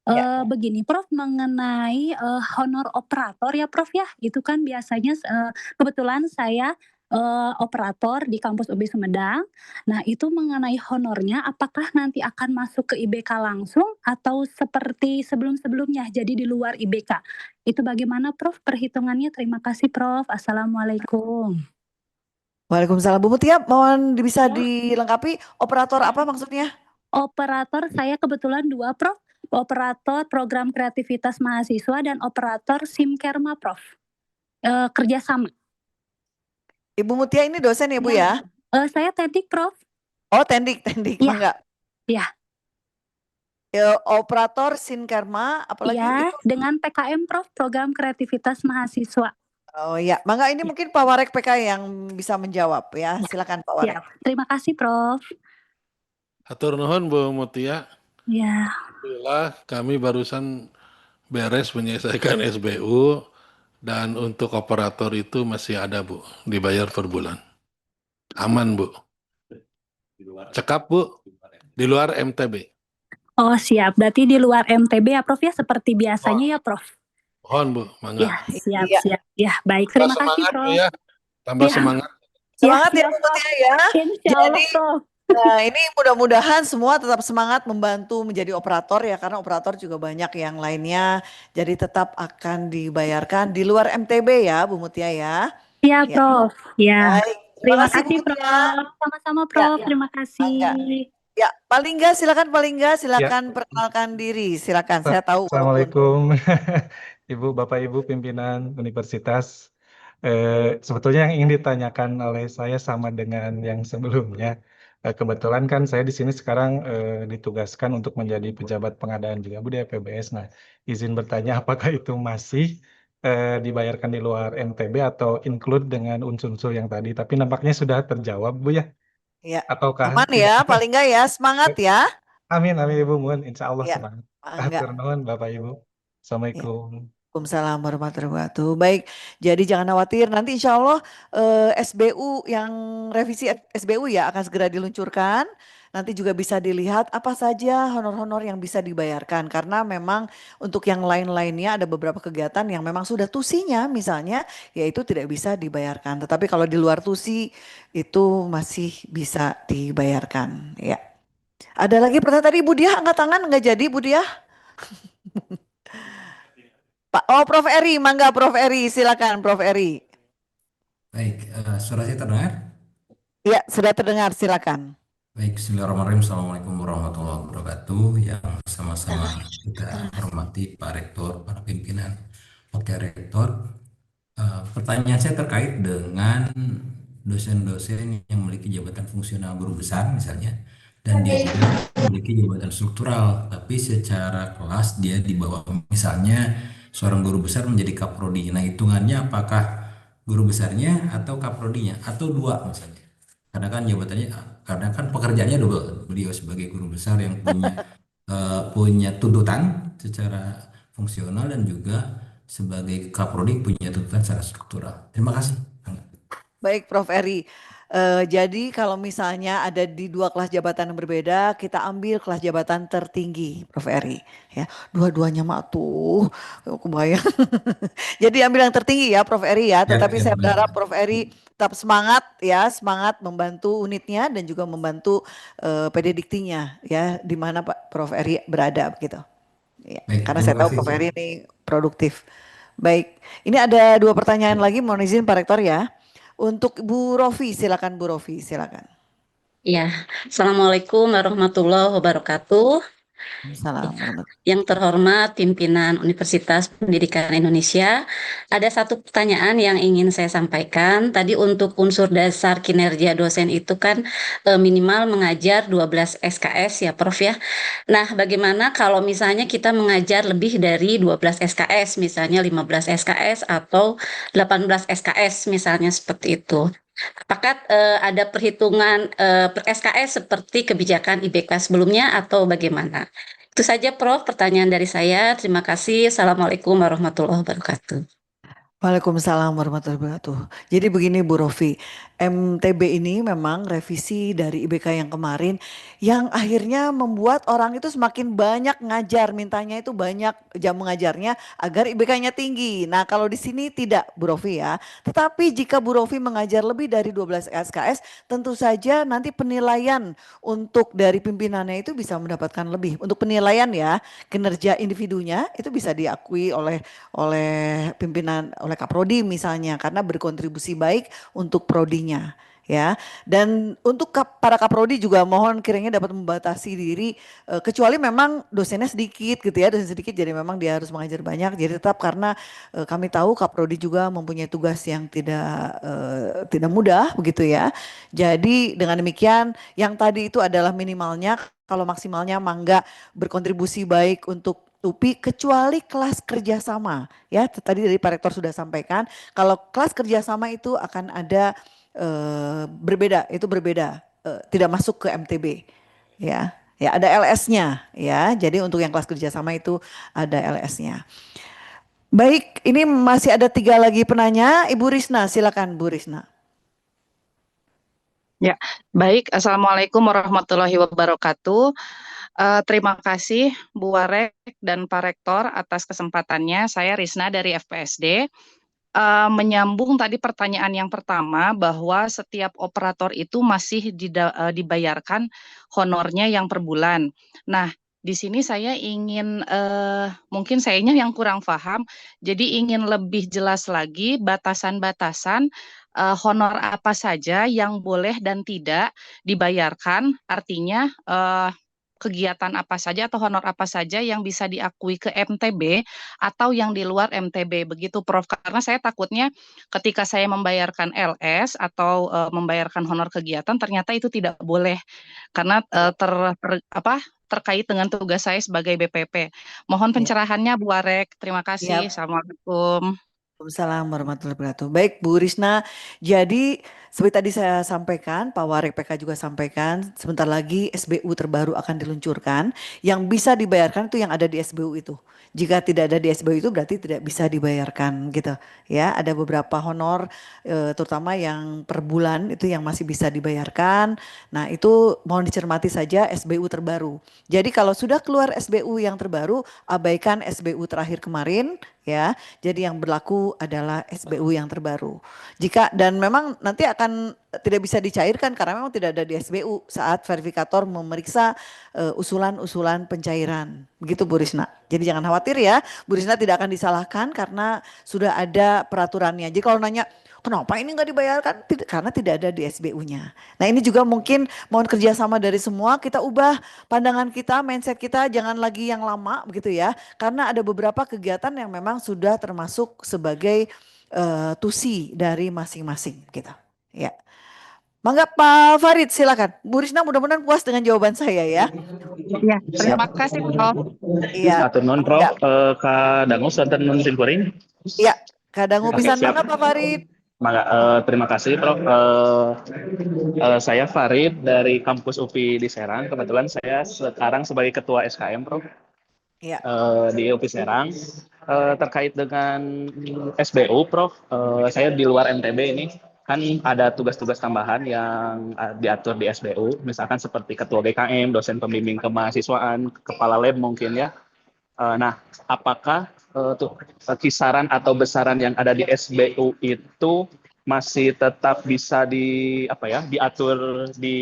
Ya. Begini Prof, mengenai honor operator ya Prof ya, itu kan biasanya kebetulan saya operator di kampus UPI Sumedang. Nah itu mengenai honornya, apakah nanti akan masuk ke IBK langsung atau seperti sebelum-sebelumnya, jadi di luar IBK? Itu bagaimana Prof perhitungannya? Terima kasih Prof. Assalamualaikum. Waalaikumsalam. Bu Mutia, mohon bisa Ya. dilengkapi operator apa maksudnya? Operator saya kebetulan 2 Prof. Operator program kreativitas mahasiswa dan operator SIMKERMA Prof. Kerjasama. Ibu Mutia ini dosen ya Bu ya? Saya tendik Prof. Oh tendik, Iya. mangga. Iya. Operator Sinkarma, apalagi Iya, itu? dengan PKM Prof, program kreativitas mahasiswa. Oh ya, mangga ini mungkin Pak Warek PK yang bisa menjawab ya. Silakan Pak Warek. Siap. Terima kasih Prof. Hatur nuhun Bu Mutia. Ya. Alhamdulillah kami barusan beres menyelesaikan SBU dan untuk operator itu masih ada Bu, dibayar per bulan. Aman Bu. Cekap Bu, di luar MTB. Oh siap, berarti di luar MTB ya Prof ya, seperti biasanya ya Prof. Mohon Bu, mangga. Ya siap Iya. siap. Ya baik, Tambah terima kasih semangat Bu Prof. ya, tambah Ya, semangat. ya Semangat ya siap Bu Prof. Mutia ya. Insya Allah Jadi Prof. nah, ini mudah-mudahan semua tetap semangat membantu menjadi operator ya, karena operator juga banyak yang lainnya. Jadi tetap akan dibayarkan di luar MTB ya Bu Mutia ya. Iya Ya. Prof. Ya. Baik. Terima Terima kasih Bu kasih Mutia. Prof. Sama-sama Ya, Prof. Terima kasih. mangga. Ya, Palingga silakan perkenalkan diri. Silakan. Saya tahu walaupun Assalamualaikum, Ibu, Bapak, Ibu pimpinan universitas. Sebetulnya yang ingin ditanyakan oleh saya sama dengan yang sebelumnya. Kebetulan kan saya di sini sekarang ditugaskan untuk menjadi pejabat pengadaan juga Bu di PBS. Nah, izin bertanya apakah itu masih dibayarkan di luar MTB atau include dengan unsur-unsur yang tadi? Tapi nampaknya sudah terjawab Bu ya, ya ataukah aman ya, paling enggak ya, semangat ya. Amin, amin Ibu, mohon insya Allah Ya, semangat. enggak. Atur nuhun Bapak Ibu. Ya. Assalamualaikum. Waalaikumsalam warahmatullahi wabarakatuh. Baik, jadi jangan khawatir. Nanti insya Allah SBU yang revisi SBU ya akan segera diluncurkan. Nanti juga bisa dilihat apa saja honor-honor yang bisa dibayarkan. Karena memang untuk yang lain-lainnya ada beberapa kegiatan yang memang sudah tusinya misalnya, yaitu tidak bisa dibayarkan. Tetapi kalau di luar tusi itu masih bisa dibayarkan. Ya. Ada lagi pertanyaan tadi Bu Diah angkat tangan nggak jadi Bu Diah? Pak, oh Prof Eri, mangga Prof Eri, silakan Prof Eri. Baik, suara saya terdengar? Ya, sudah terdengar, silakan. Baik, bismillahirrahmanirrahim. Assalamualaikum warahmatullahi wabarakatuh. Yang sama-sama kita hormati Pak Rektor, para pimpinan, Wakil Rektor. Pertanyaan saya terkait dengan dosen-dosen yang memiliki jabatan fungsional guru besar misalnya, dan dia juga memiliki jabatan struktural, tapi secara kelas dia di bawah, misalnya seorang guru besar menjadi kaprodi. Nah, hitungannya apakah guru besarnya atau kaprodinya atau dua misalnya? Karena kan jabatannya, karena kan pekerjaannya double. Beliau sebagai guru besar yang punya tuntutan secara fungsional dan juga sebagai kaprodi punya tuntutan secara struktural. Terima kasih. Baik Prof Eri. Jadi kalau misalnya ada di dua kelas jabatan yang berbeda, kita ambil kelas jabatan tertinggi, Prof Eri. Ya, dua-duanya mah tuh, kebayang. Jadi ambil yang tertinggi ya, Prof Eri ya. Tetapi saya berharap Prof Eri tetap semangat ya, semangat membantu unitnya dan juga membantu PD Diktinya ya, di mana Pak Prof Eri berada begitu. Ya, Baik, karena terima saya tahu kasih. Prof Eri ini produktif. Baik, ini ada dua pertanyaan lagi, mohon izin Pak Rektor ya. Untuk Bu Rofi, silakan Bu Rofi, silakan. Ya, Assalamualaikum warahmatullahi wabarakatuh. Salam. Yang terhormat pimpinan Universitas Pendidikan Indonesia, ada satu pertanyaan yang ingin saya sampaikan. Tadi untuk unsur dasar kinerja dosen itu kan minimal mengajar 12 SKS ya Prof ya. Nah, bagaimana kalau misalnya kita mengajar lebih dari 12 SKS, misalnya 15 SKS atau 18 SKS misalnya seperti itu. Apakah ada perhitungan per SKS seperti kebijakan IBK sebelumnya atau bagaimana? Itu saja Prof, pertanyaan dari saya. Terima kasih. Assalamualaikum warahmatullahi wabarakatuh. Waalaikumsalam warahmatullahi wabarakatuh. Jadi begini Bu Rofi, MTB ini memang revisi dari IBK yang kemarin yang akhirnya membuat orang itu semakin banyak ngajar, mintanya itu banyak jam mengajarnya agar IBK-nya tinggi. Nah kalau di sini tidak Bu Rofi ya, tetapi jika Bu Rofi mengajar lebih dari 12 SKS tentu saja nanti penilaian untuk dari pimpinannya itu bisa mendapatkan lebih. Untuk penilaian ya, kinerja individunya itu bisa diakui oleh pimpinan, oleh Kaprodi misalnya, karena berkontribusi baik untuk prodinya ya. Dan untuk para Kaprodi juga mohon kiranya dapat membatasi diri, kecuali memang dosennya sedikit gitu ya, dosen sedikit jadi memang dia harus mengajar banyak. Jadi tetap karena kami tahu Kaprodi juga mempunyai tugas yang tidak mudah begitu ya. Jadi dengan demikian yang tadi itu adalah minimalnya, kalau maksimalnya mangga berkontribusi baik untuk UPI kecuali kelas kerjasama ya, tadi dari Pak Rektor sudah sampaikan kalau kelas kerjasama itu akan ada berbeda, itu berbeda, tidak masuk ke MTB ya, ya ada LS-nya ya, jadi untuk yang kelas kerjasama itu ada LS-nya. Baik, ini masih ada 3 lagi penanya, Ibu Risna, silakan Bu Risna. Ya, baik. Assalamualaikum warahmatullahi wabarakatuh. Terima kasih Bu Warek dan Pak Rektor atas kesempatannya. Saya Risna dari FPSD. Menyambung tadi pertanyaan yang pertama bahwa setiap operator itu masih dibayarkan honornya yang per bulan. Nah, di sini saya ingin mungkin sayanya yang kurang paham, jadi ingin lebih jelas lagi batasan-batasan honor apa saja yang boleh dan tidak dibayarkan. Artinya kegiatan apa saja atau honor apa saja yang bisa diakui ke MTB atau yang di luar MTB, begitu Prof. Karena saya takutnya ketika saya membayarkan LS atau membayarkan honor kegiatan ternyata itu tidak boleh karena terkait dengan tugas saya sebagai BPP. Mohon Ya. pencerahannya Bu Warek. Terima Ya. kasih. Assalamualaikum. Waalaikumsalam warahmatullahi wabarakatuh. Baik Bu Risna, jadi seperti tadi saya sampaikan, Pak Warek PK juga sampaikan, sebentar lagi SBU terbaru akan diluncurkan. Yang bisa dibayarkan itu yang ada di SBU itu. Jika tidak ada di SBU itu berarti tidak bisa dibayarkan gitu. Ya, ada beberapa honor terutama yang per bulan itu yang masih bisa dibayarkan. Nah, itu mohon dicermati saja SBU terbaru. Jadi kalau sudah keluar SBU yang terbaru, abaikan SBU terakhir kemarin ya. Jadi yang berlaku adalah SBU yang terbaru. Jika dan memang nanti akan tidak bisa dicairkan karena memang tidak ada di SBU saat verifikator memeriksa usulan-usulan pencairan. Begitu Bu Risna. Jadi jangan khawatir ya, Bu Risna tidak akan disalahkan karena sudah ada peraturannya. Jadi kalau nanya kenapa ini nggak dibayarkan? Karena tidak ada di SBU-nya. Nah ini juga mungkin mohon kerjasama dari semua, kita ubah pandangan kita, mindset kita, jangan lagi yang lama begitu ya. Karena ada beberapa kegiatan yang memang sudah termasuk sebagai tusi dari masing-masing kita. Ya. Mangga Pak Farid silakan. Bu Risna mudah-mudahan puas dengan jawaban saya ya. Ya, terima kasih Prof. Iya. Atur nuhun Prof. Kak Dangus wonten nun simkuring. Iya, Kadangu Oke, pisan siap. mangga Pak Farid. Terima kasih Prof. Saya Farid dari kampus UPI di Serang. Kebetulan saya sekarang sebagai ketua SKM Prof. Iya. Di UPI Serang. Terkait dengan SBU Prof. Saya di luar MTB ini kan ada tugas-tugas tambahan yang diatur di SBU, misalkan seperti ketua GKM, dosen pembimbing kemahasiswaan, kepala lab mungkin ya. Nah, apakah kisaran atau besaran yang ada di SBU itu masih tetap bisa diatur di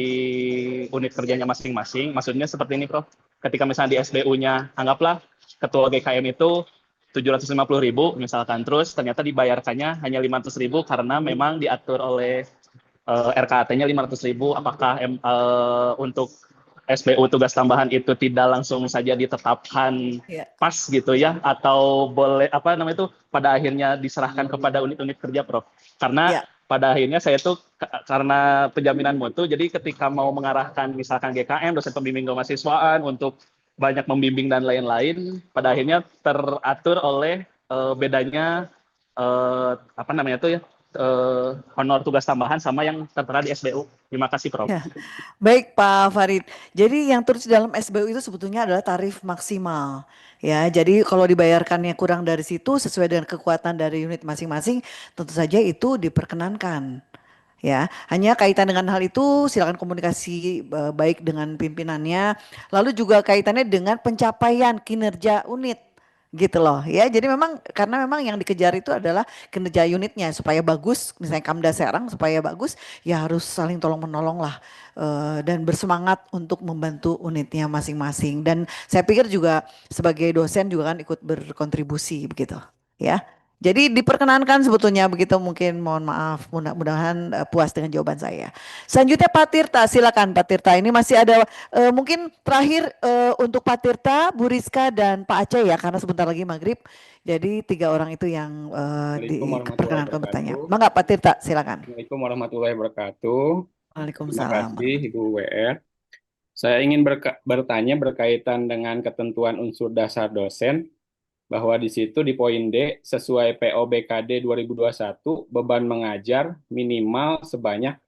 unit kerjanya masing-masing? Maksudnya seperti ini, Prof. Ketika misalnya di SBU-nya, anggaplah ketua GKM itu 750.000 misalkan, terus ternyata dibayarkannya hanya 500.000 karena memang diatur oleh RKAT-nya 500.000. Apakah untuk SBU tugas tambahan itu tidak langsung saja ditetapkan pas gitu ya, atau boleh pada akhirnya diserahkan kepada unit-unit kerja Prof? Karena pada akhirnya saya tuh karena penjaminan mutu, jadi ketika mau mengarahkan misalkan GKM, dosen pembimbing kemahasiswaan untuk banyak membimbing dan lain-lain, pada akhirnya teratur oleh bedanya honor tugas tambahan sama yang tertera di SBU. Terima kasih Prof. Ya. Baik Pak Farid. Jadi yang terus dalam SBU itu sebetulnya adalah tarif maksimal. Ya, jadi kalau dibayarkannya kurang dari situ sesuai dengan kekuatan dari unit masing-masing, tentu saja itu diperkenankan. Ya, hanya kaitan dengan hal itu silakan komunikasi baik dengan pimpinannya, lalu juga kaitannya dengan pencapaian kinerja unit gitu loh ya. Jadi memang karena memang yang dikejar itu adalah kinerja unitnya supaya bagus, misalnya Kamda Serang supaya bagus ya harus saling tolong menolong lah dan bersemangat untuk membantu unitnya masing-masing. Dan saya pikir juga sebagai dosen juga kan ikut berkontribusi begitu ya. Jadi diperkenankan sebetulnya begitu, mungkin mohon maaf, mudah-mudahan puas dengan jawaban saya. Selanjutnya Pak Tirta, silakan Pak Tirta. Ini masih ada mungkin terakhir untuk Pak Tirta, Bu Rizka dan Pak Aceh ya, karena sebentar lagi maghrib. Jadi 3 orang itu yang diperkenankan bertanya. Mangga Pak Tirta, silakan. Assalamualaikum warahmatullahi wabarakatuh. Terima Waalaikumsalam. kasih Ibu WR. Saya ingin bertanya berkaitan dengan ketentuan unsur dasar dosen, bahwa di situ di poin D, sesuai POBKD 2021, beban mengajar minimal sebanyak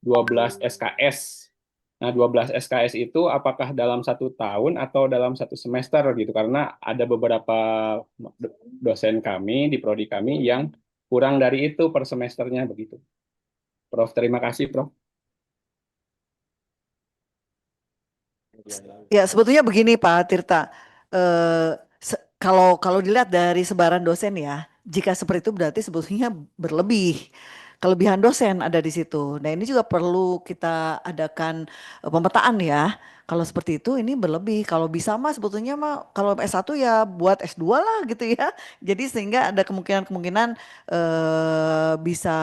12 SKS. Nah, 12 SKS itu apakah dalam 1 tahun atau dalam 1 semester gitu? Karena ada beberapa dosen kami di prodi kami yang kurang dari itu per semesternya begitu. Prof, terima kasih Prof. Ya, sebetulnya begini Pak Tirta. Kalau dilihat dari sebaran dosen ya, jika seperti itu berarti sebetulnya berlebih. Kelebihan dosen ada di situ. Nah, ini juga perlu kita adakan pemetaan ya. Kalau seperti itu ini berlebih. Kalau bisa mah sebetulnya mah kalau S1 ya buat S2 lah gitu ya. Jadi sehingga ada kemungkinan-kemungkinan bisa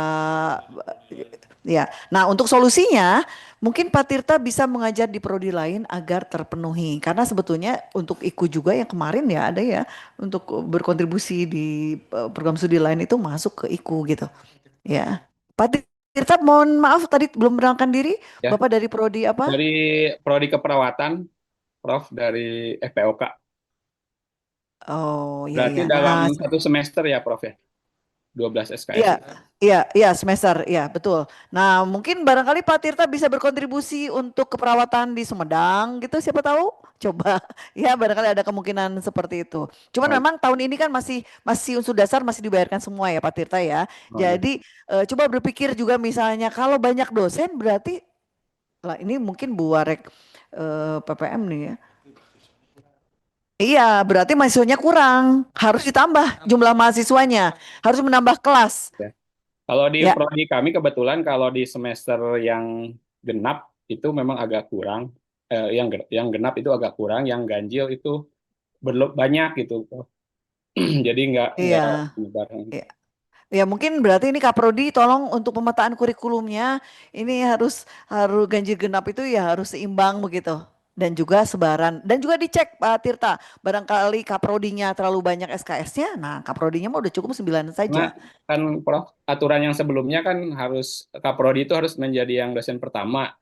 ya. Nah, untuk solusinya mungkin Pak Tirta bisa mengajar di prodi lain agar terpenuhi. Karena sebetulnya untuk IKU juga yang kemarin ya ada ya untuk berkontribusi di program studi lain itu masuk ke IKU gitu. Ya. Pak Tirta mohon maaf tadi belum menerangkan diri. Ya, Bapak dari prodi apa? dari prodi keperawatan, Prof, dari FPOK. Oh iya Berarti iya. dalam Nah, satu semester ya, Prof ya? 12 SKS iya, itu. iya, semester, iya betul. Nah, mungkin barangkali Pak Tirta bisa berkontribusi untuk keperawatan di Sumedang gitu, siapa tahu? Coba, ya barangkali ada kemungkinan seperti itu. Cuman Baik. memang tahun ini kan masih unsur dasar masih dibayarkan semua ya Pak Tirta ya. Oh, iya. Jadi coba berpikir juga misalnya kalau banyak dosen berarti lah ini mungkin Bu Warek PPM nih ya. Iya, berarti mahasiswanya kurang, harus ditambah jumlah mahasiswanya, harus menambah kelas. Ya. Kalau di Ya, prodi kami kebetulan kalau di semester yang genap itu memang agak kurang. Yang genap itu agak kurang, yang ganjil itu banyak gitu, Prof. Jadi nggak iya. menyebar. Ya, ya mungkin berarti ini Kaprodi tolong untuk pemetaan kurikulumnya ini harus harus ganjil genap itu ya harus seimbang begitu dan juga sebaran dan juga dicek Pak Tirta barangkali Kaprodinya terlalu banyak SKS-nya nah Kaprodinya mah udah cukup 9 Karena saja. kan Prof, aturan yang sebelumnya kan harus Kaprodi itu harus menjadi yang dosen pertama.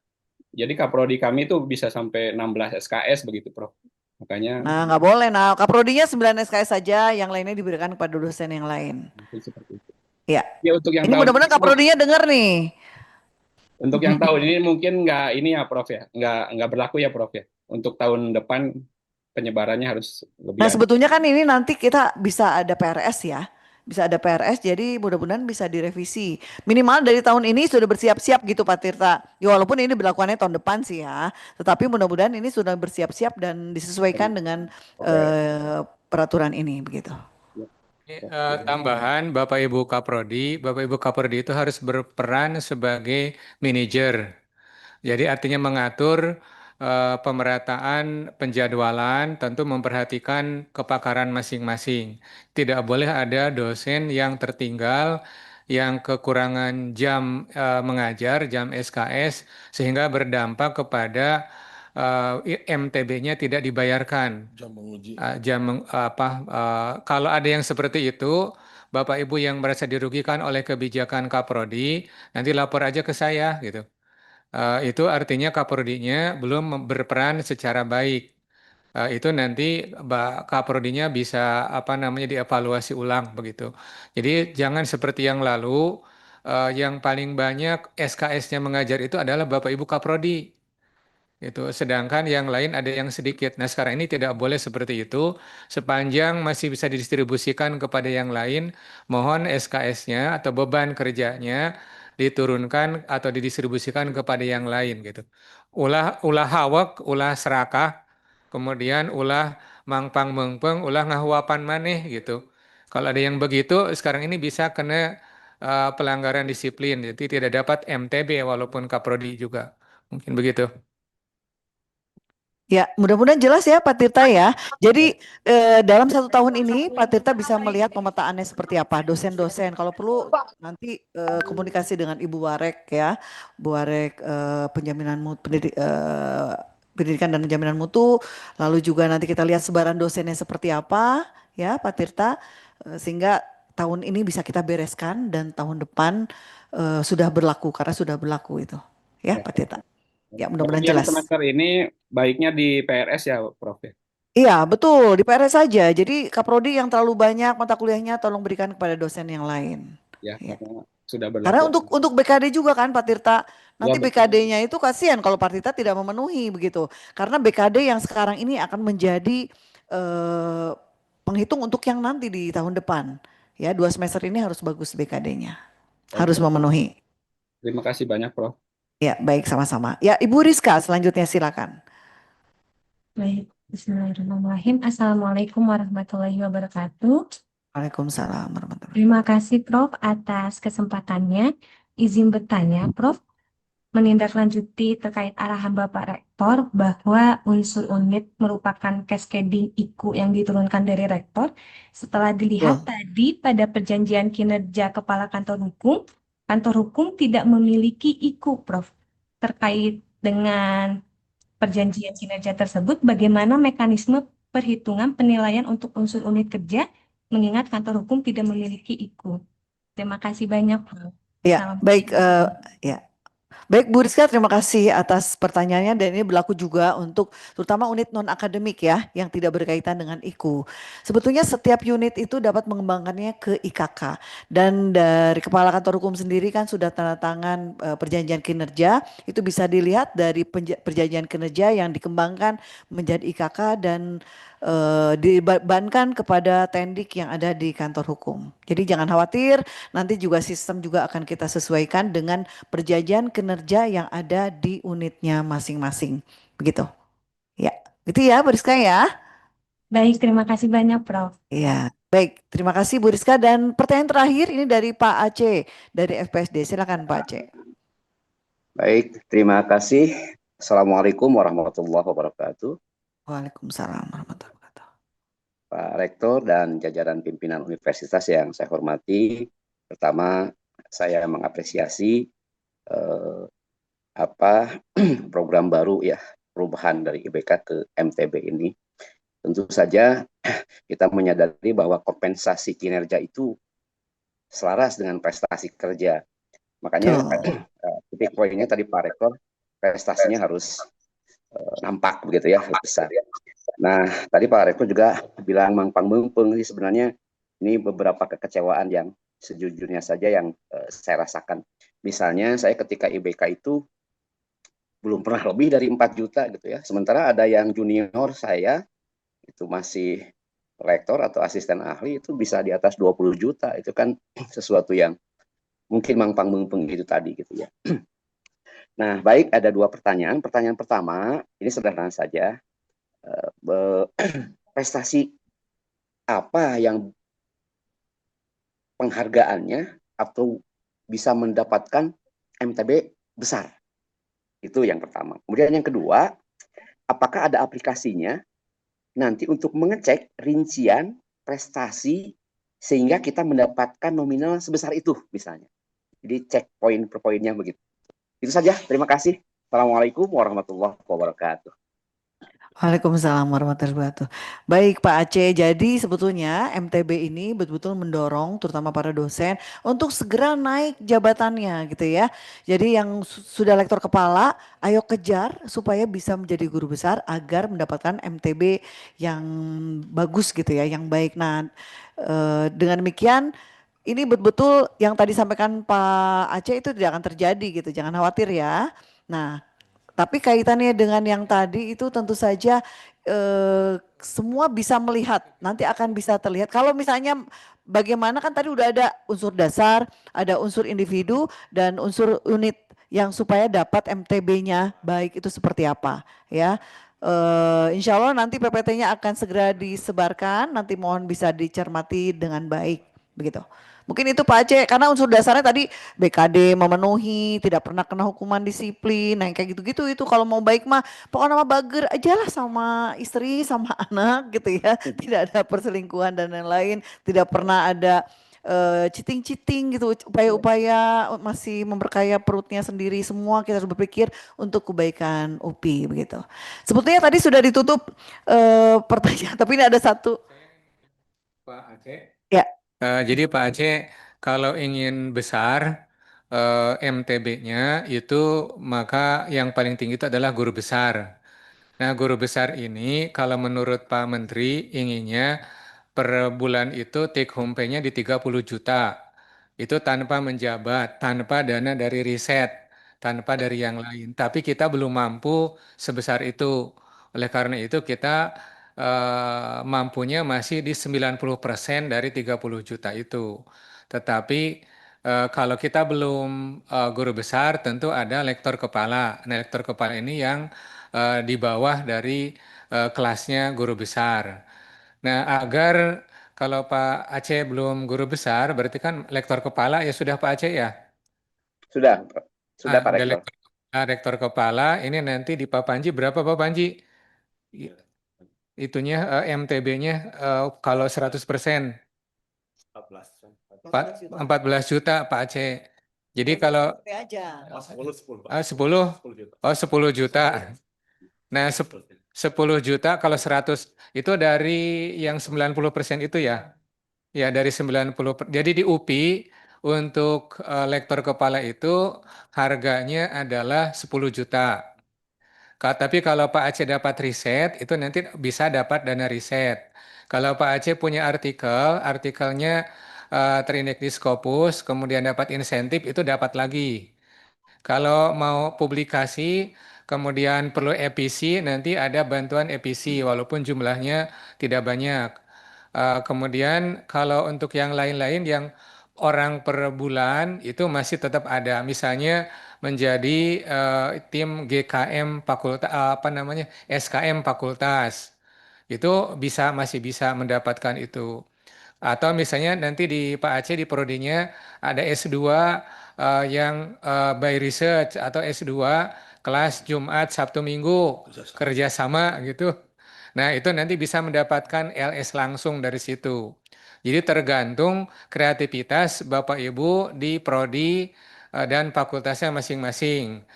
Jadi Kaprodi kami itu bisa sampai 16 SKS begitu, Prof. Makanya Nah nggak boleh nah Kaprodinya 9 SKS saja yang lainnya diberikan kepada dosen yang lain. mungkin seperti itu. Ya Ya untuk yang ini tahun ini, mudah-mudahan Prof, Kaprodinya dengar nih. untuk yang tahun ini mungkin nggak ini ya, Prof ya, nggak berlaku ya, Prof ya. Untuk tahun depan penyebarannya harus lebih Nah, adil. sebetulnya kan ini nanti kita bisa ada PRS ya. Bisa ada PRS, jadi mudah-mudahan bisa direvisi. Minimal dari tahun ini sudah bersiap-siap gitu Pak Tirta. Ya walaupun ini berlakuannya tahun depan sih ya. Tetapi mudah-mudahan ini sudah bersiap-siap dan disesuaikan dengan Oke. peraturan ini begitu. Ini, tambahan Bapak Ibu Kaprodi itu harus berperan sebagai manajer. Jadi artinya mengatur pemerataan penjadwalan, tentu memperhatikan kepakaran masing-masing. Tidak boleh ada dosen yang tertinggal, yang kekurangan jam mengajar, jam SKS, sehingga berdampak kepada MTB-nya tidak dibayarkan. Jam menguji. Kalau ada yang seperti itu, Bapak Ibu yang merasa dirugikan oleh kebijakan Kaprodi, nanti lapor aja ke saya gitu. Itu artinya Kaprodinya belum berperan secara baik. Itu nanti Kaprodinya bisa dievaluasi ulang begitu. Jadi jangan seperti yang lalu, yang paling banyak SKS-nya mengajar itu adalah Bapak Ibu Kaprodi. Itu sedangkan yang lain ada yang sedikit. Nah, sekarang ini tidak boleh seperti itu. Sepanjang masih bisa didistribusikan kepada yang lain, mohon SKS-nya atau beban kerjanya diturunkan atau didistribusikan kepada yang lain gitu. Ulah hawak, ulah serakah, kemudian ulah mangpang mengpeng, ulah ngahuapan maneh gitu. Kalau ada yang begitu, sekarang ini bisa kena pelanggaran disiplin. Jadi tidak dapat MTB walaupun kaprodi juga. Mungkin begitu. Ya, mudah-mudahan jelas ya Pak Tirta ya. Jadi dalam 1 tahun ini Pak Tirta bisa melihat pemetaannya seperti apa, dosen-dosen. Kalau perlu nanti komunikasi dengan Ibu Warek ya, Bu Warek pendidikan dan jaminan mutu. Lalu juga nanti kita lihat sebaran dosennya seperti apa ya Pak Tirta, sehingga tahun ini bisa kita bereskan dan tahun depan sudah berlaku karena sudah berlaku itu ya Ya. Pak Tirta. Ya Kalau mudah-mudahan yang jelas. semester ini baiknya di PRS ya, Prof ya. Iya, betul, di PRS saja. Jadi Kaprodi yang terlalu banyak mata kuliahnya tolong berikan kepada dosen yang lain. Ya, Ya. karena sudah Karena berlaku. untuk BKD juga kan Pak Tirta, Ya, nanti betul. BKD-nya itu kasihan kalau Pak Tirta tidak memenuhi begitu. Karena BKD yang sekarang ini akan menjadi penghitung untuk yang nanti di tahun depan. Ya, 2 semester ini harus bagus BKD-nya. Harus memenuhi. Terima kasih banyak, Prof. Ya, baik sama-sama. Ya, Ibu Rizka selanjutnya silakan. Baik, Bismillahirrahmanirrahim. Assalamualaikum warahmatullahi wabarakatuh. Waalaikumsalam warahmatullahi Terima kasih Prof atas kesempatannya. Izin bertanya, Prof, menindaklanjuti terkait arahan Bapak Rektor bahwa unsur unit merupakan cascading IKU yang diturunkan dari Rektor. Setelah dilihat wabarakatuh. tadi pada perjanjian kinerja Kepala Kantor Hukum tidak memiliki IKU, Prof. Terkait dengan perjanjian kinerja tersebut, bagaimana mekanisme perhitungan penilaian untuk unsur unit kerja, mengingat kantor hukum tidak memiliki IKU. Terima kasih banyak, Prof. Ya, Salam. baik, ya. Baik Bu Rizka, terima kasih atas pertanyaannya dan ini berlaku juga untuk terutama unit non-akademik ya yang tidak berkaitan dengan IKU. Sebetulnya setiap unit itu dapat mengembangkannya ke IKK dan dari Kepala Kantor Hukum sendiri kan sudah tanda tangan perjanjian kinerja, itu bisa dilihat dari perjanjian kinerja yang dikembangkan menjadi IKK dan dibebankan kepada tendik yang ada di kantor hukum. Jadi jangan khawatir, nanti juga sistem juga akan kita sesuaikan dengan perjanjian kinerja yang ada di unitnya masing-masing. Begitu. Ya, gitu ya Bu Rizka ya. Baik, terima kasih banyak, Prof. Ya, baik. Terima kasih Bu Rizka dan pertanyaan terakhir ini dari Pak Aceh dari FPSD. Silakan Pak Aceh. Baik, terima kasih. Assalamualaikum warahmatullahi wabarakatuh. Waalaikumsalam warahmatullahi wabarakatuh. Pak Rektor dan jajaran pimpinan universitas yang saya hormati, pertama saya mengapresiasi program baru ya, perubahan dari IBK ke MTB ini. Tentu saja kita menyadari bahwa kompensasi kinerja itu selaras dengan prestasi kerja. Makanya titik poinnya tadi Pak Rektor, prestasinya harus nampak begitu ya, besar. Nah, tadi Pak Rektor juga bilang mangpang-mengpeng sih sebenarnya ini beberapa kekecewaan yang sejujurnya saja yang saya rasakan. Misalnya saya ketika IBK itu belum pernah lebih dari 4 juta gitu ya. Sementara ada yang junior saya itu masih rektor atau asisten ahli itu bisa di atas 20 juta. Itu kan sesuatu yang mungkin mangpang-mengpeng itu tadi gitu ya. Nah, baik, ada 2 pertanyaan. Pertanyaan pertama, ini sederhana saja. Prestasi apa yang penghargaannya atau bisa mendapatkan MTB besar? Itu yang pertama. Kemudian yang kedua, apakah ada aplikasinya nanti untuk mengecek rincian prestasi sehingga kita mendapatkan nominal sebesar itu misalnya. Jadi cek poin per poinnya begitu. Itu saja. Terima kasih. Assalamualaikum warahmatullahi wabarakatuh. Waalaikumsalam warahmatullahi wabarakatuh. Baik Pak Aceh, jadi sebetulnya MTB ini betul-betul mendorong terutama para dosen untuk segera naik jabatannya gitu ya. Jadi yang sudah lektor kepala, ayo kejar supaya bisa menjadi guru besar agar mendapatkan MTB yang bagus gitu ya, yang baik. Nah dengan demikian ini betul-betul yang tadi sampaikan Pak Aceh itu tidak akan terjadi gitu, jangan khawatir ya. Nah tapi kaitannya dengan yang tadi itu tentu saja semua bisa melihat, nanti akan bisa terlihat. Kalau misalnya bagaimana kan tadi udah ada unsur dasar, ada unsur individu dan unsur unit yang supaya dapat MTB-nya baik itu seperti apa ya. Insya Allah nanti PPT-nya akan segera disebarkan, nanti mohon bisa dicermati dengan baik begitu. Mungkin itu Pak Aceh, karena unsur dasarnya tadi BKD memenuhi, tidak pernah kena hukuman disiplin, nah yang kayak gitu-gitu itu kalau mau baik mah pokoknya nama bager aja lah sama istri, sama anak gitu ya. Tidak ada perselingkuhan dan lain-lain, tidak pernah ada cheating-cheating gitu, upaya-upaya masih memperkaya perutnya sendiri, semua kita harus berpikir untuk kebaikan UPI begitu. Sebetulnya tadi sudah ditutup pertanyaan, tapi ini ada satu. Pak Aceh. Ya. Jadi Pak Aceh, kalau ingin besar MTB-nya itu maka yang paling tinggi itu adalah guru besar. Nah, guru besar ini kalau menurut Pak Menteri inginnya per bulan itu take home pay-nya di 30 juta. Itu tanpa menjabat, tanpa dana dari riset, tanpa dari yang lain. Tapi kita belum mampu sebesar itu. Oleh karena itu kita mampunya masih di 90% dari 30 juta itu. Tetapi kalau kita belum guru besar tentu ada lektor kepala. Nah, lektor kepala ini yang di bawah dari kelasnya guru besar. Nah, agar kalau Pak Aceh belum guru besar, berarti kan lektor kepala ya sudah Pak Aceh ya? Sudah, sudah Pak Ada Rektor. rektor kepala, ini nanti di Pak Panji berapa Pak Panji? Itunya MTB-nya kalau 100%. 14 juta Pak Aceh. Jadi kalau aja. 10 juta. Nah, 10 juta kalau 100 itu dari yang 90% itu ya. Ya, dari 90. Jadi di UPI untuk lektor kepala itu harganya adalah 10 juta. Tapi kalau Pak Aceh dapat riset, itu nanti bisa dapat dana riset. Kalau Pak Aceh punya artikelnya terindeks di Scopus, kemudian dapat insentif, itu dapat lagi. Kalau mau publikasi, kemudian perlu EPC, nanti ada bantuan EPC, walaupun jumlahnya tidak banyak. Kemudian kalau untuk yang lain-lain yang orang per bulan itu masih tetap ada. Misalnya menjadi tim GKM fakultas SKM fakultas. Itu masih bisa mendapatkan itu. Atau misalnya nanti di Pak Aceh di prodinya ada S2 yang by research atau S2 kelas Jumat, Sabtu, Minggu kerjasama gitu. Nah, itu nanti bisa mendapatkan LS langsung dari situ. Jadi tergantung kreativitas Bapak Ibu di prodi dan fakultasnya masing-masing.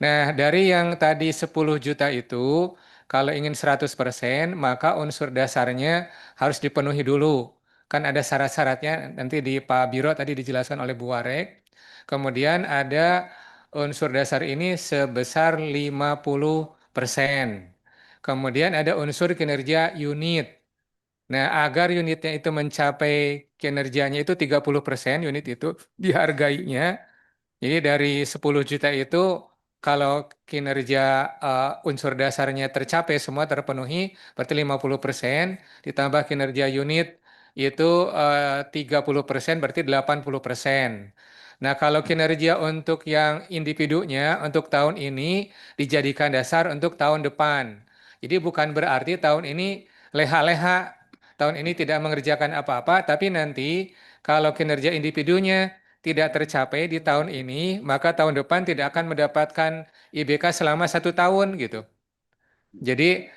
Nah, dari yang tadi 10 juta itu, kalau ingin 100%, maka unsur dasarnya harus dipenuhi dulu. Kan ada syarat-syaratnya, nanti di Pak Biro tadi dijelaskan oleh Bu Warek. Kemudian ada unsur dasar ini sebesar 50%. Kemudian ada unsur kinerja unit. Nah, agar unitnya itu mencapai kinerjanya itu 30%, unit itu dihargainya. Jadi dari 10 juta itu kalau kinerja unsur dasarnya tercapai semua terpenuhi berarti 50% ditambah kinerja unit itu 30% berarti 80%. Nah, kalau kinerja untuk yang individunya untuk tahun ini dijadikan dasar untuk tahun depan. Jadi bukan berarti tahun ini leha-leha, tahun ini tidak mengerjakan apa-apa, tapi nanti kalau kinerja individunya tidak tercapai di tahun ini, maka tahun depan tidak akan mendapatkan IBK selama 1 tahun gitu. Jadi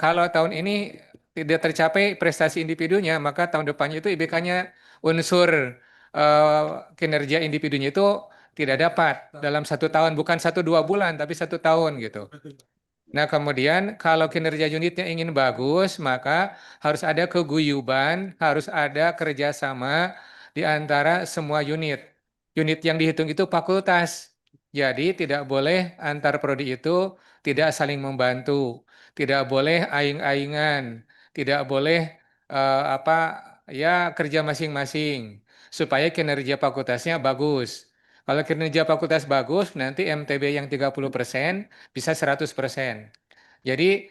kalau tahun ini tidak tercapai prestasi individunya, maka tahun depannya itu IBK-nya unsur kinerja individunya itu tidak dapat dalam 1 tahun, bukan 1-2 bulan, tapi 1 tahun gitu. Nah, kemudian kalau kinerja unitnya ingin bagus, maka harus ada keguyuban, harus ada kerjasama di antara semua unit. Unit yang dihitung itu fakultas. Jadi tidak boleh antar prodi itu tidak saling membantu, tidak boleh aing-aingan, tidak boleh kerja masing-masing supaya kinerja fakultasnya bagus. Kalau kinerja fakultas bagus, nanti MTB yang 30% bisa 100%. Jadi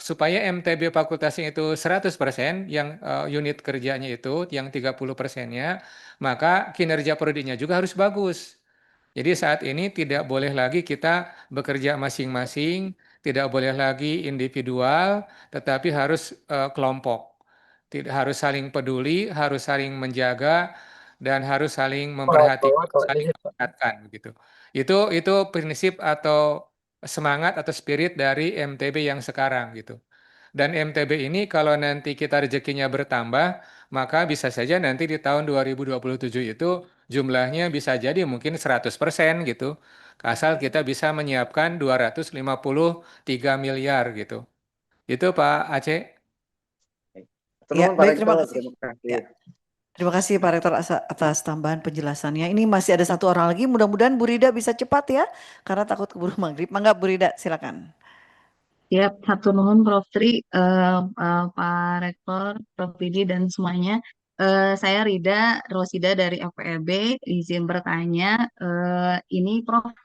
supaya MTB fakultasnya itu 100%, yang unit kerjanya itu yang 30%-nya, maka kinerja prodinya juga harus bagus. Jadi saat ini tidak boleh lagi kita bekerja masing-masing, tidak boleh lagi individual, tetapi harus kelompok. Tidak harus saling peduli, harus saling menjaga, dan harus saling memperhatikan, saling mengingatkan gitu. Itu prinsip atau semangat atau spirit dari MTB yang sekarang gitu. Dan MTB ini kalau nanti kita rezekinya bertambah, maka bisa saja nanti di tahun 2027 itu jumlahnya bisa jadi mungkin 100% gitu. Asal kita bisa menyiapkan 253 miliar gitu. Itu Pak Aceh. Ya, Pak baik, terima Rektor, kasih. terima kasih. Ya. Terima kasih Pak Rektor atas tambahan penjelasannya. Ini masih ada 1 orang lagi. Mudah-mudahan Bu Rida bisa cepat ya, karena takut keburu maghrib. Mangga Bu Rida, silakan. Ya, satu nuhun Prof. Tri, Pak Rektor, Prof. Didi, dan semuanya. Saya Rida Rosida dari FEB, izin bertanya. Ini Prof,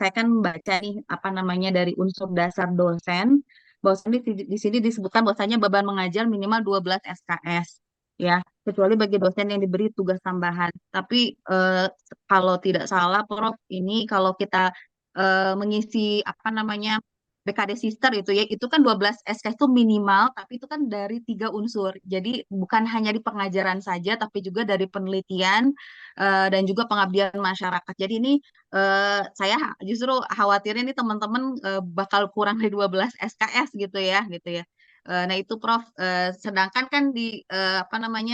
saya kan baca nih apa namanya dari unsur dasar dosen. Bahwasanya di sini disebutkan bahwasanya beban mengajar minimal 12 SKS. Ya, kecuali bagi dosen yang diberi tugas tambahan. Tapi kalau tidak salah, Prof, ini kalau kita mengisi apa namanya BKD sister itu kan 12 SK itu minimal, tapi itu kan dari 3 unsur. Jadi bukan hanya di pengajaran saja, tapi juga dari penelitian dan juga pengabdian masyarakat. Jadi ini saya justru khawatirnya nih teman-teman bakal kurang dari 12 SKS gitu ya. Nah itu Prof. Sedangkan kan di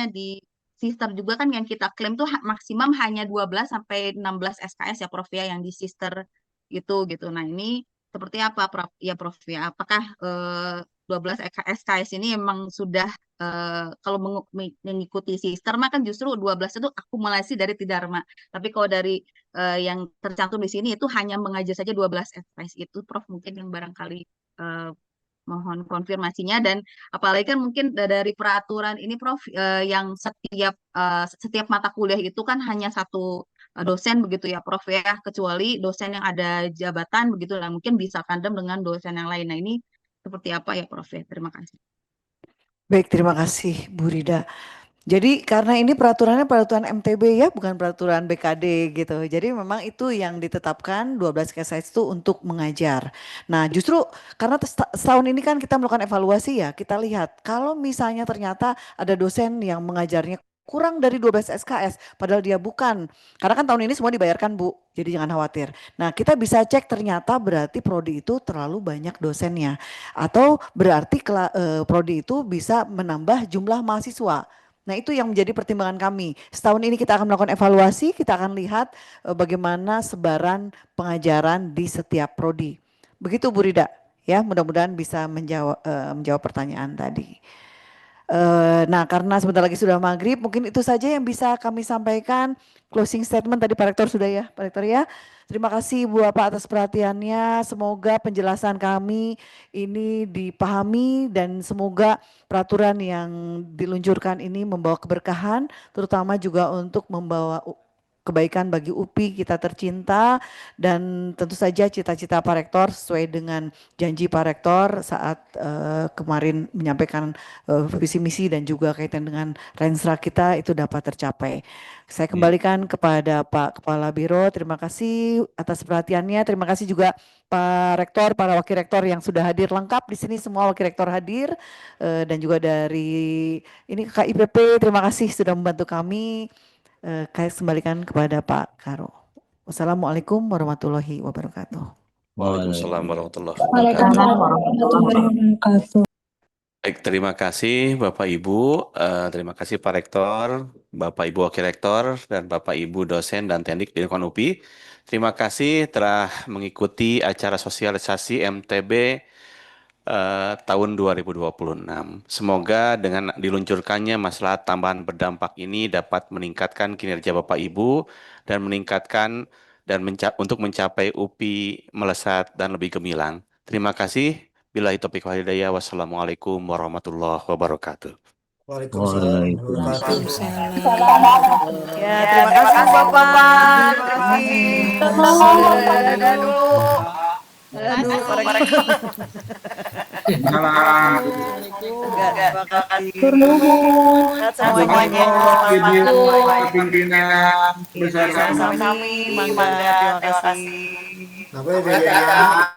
di sister juga kan yang kita klaim tuh maksimum hanya 12 sampai 16 SKS ya Prof ya yang di sister gitu. Nah ini seperti apa Prof? Ya Prof ya, apakah 12 SKS ini memang sudah kalau mengikuti sister mah kan justru 12 itu akumulasi dari Tidharma. Tapi kalau dari yang tercantum di sini itu hanya mengajar saja 12 SKS itu Prof mungkin yang barangkali mohon konfirmasinya, dan apalagi kan mungkin dari peraturan ini Prof yang setiap mata kuliah itu kan hanya satu dosen begitu ya Prof ya, kecuali dosen yang ada jabatan begitu lah, mungkin bisa tandem dengan dosen yang lain. Nah ini seperti apa ya Prof ya? Terima kasih. Baik, terima kasih Bu Rida. Jadi karena ini peraturannya peraturan MTB ya, bukan peraturan BKD gitu. Jadi memang itu yang ditetapkan 12 KSS itu untuk mengajar. Nah justru karena setahun ini kan kita melakukan evaluasi ya, kita lihat kalau misalnya ternyata ada dosen yang mengajarnya kurang dari 12 SKS, padahal dia bukan. Karena kan tahun ini semua dibayarkan Bu, jadi jangan khawatir. Nah kita bisa cek ternyata berarti prodi itu terlalu banyak dosennya. Atau berarti prodi itu bisa menambah jumlah mahasiswa. Nah itu yang menjadi pertimbangan kami. Setahun ini kita akan melakukan evaluasi, kita akan lihat bagaimana sebaran pengajaran di setiap prodi. Begitu Bu Rida, ya mudah-mudahan bisa menjawab pertanyaan tadi. Nah karena sebentar lagi sudah maghrib, mungkin itu saja yang bisa kami sampaikan. Closing statement tadi Pak Rektor sudah ya, Pak Rektor ya. Terima kasih Bu Bapak atas perhatiannya, semoga penjelasan kami ini dipahami dan semoga peraturan yang diluncurkan ini membawa keberkahan, terutama juga untuk membawa kebaikan bagi UPI kita tercinta, dan tentu saja cita-cita Pak Rektor sesuai dengan janji Pak Rektor saat kemarin menyampaikan visi misi dan juga kaitan dengan Rensra kita itu dapat tercapai. Saya kembalikan kepada Pak Kepala Biro, terima kasih atas perhatiannya, terima kasih juga Pak Rektor, para Wakil Rektor yang sudah hadir lengkap di sini, semua Wakil Rektor hadir, dan juga dari ini KIPP, terima kasih sudah membantu kami. Saya kembalikan kepada Pak Karo. Wassalamualaikum warahmatullahi wabarakatuh. Waalaikumsalam warahmatullahi Waalaikumsalam wabarakatuh. warahmatullahi wabarakatuh. Baik, terima kasih Bapak Ibu, terima kasih Pak Rektor, Bapak Ibu Wakil Rektor, dan Bapak Ibu dosen dan teknik di lingkungan UPI. Terima kasih telah mengikuti acara sosialisasi MTB tahun 2026. Semoga dengan diluncurkannya masalah tambahan berdampak ini dapat meningkatkan kinerja Bapak Ibu dan meningkatkan dan untuk mencapai UPI melesat dan lebih gemilang. Terima kasih. Billahi taufiq wal hidayah. Wassalamualaikum warahmatullahi wabarakatuh. Waalaikumsalam warahmatullahi wabarakatuh. Ya, terima kasih Bapak. Terima kasih. Dadah dulu. Dadah dulu Pak Rektor. Terima kasih. Semuanya. Pimpinan bersama-sama. Terima kasih.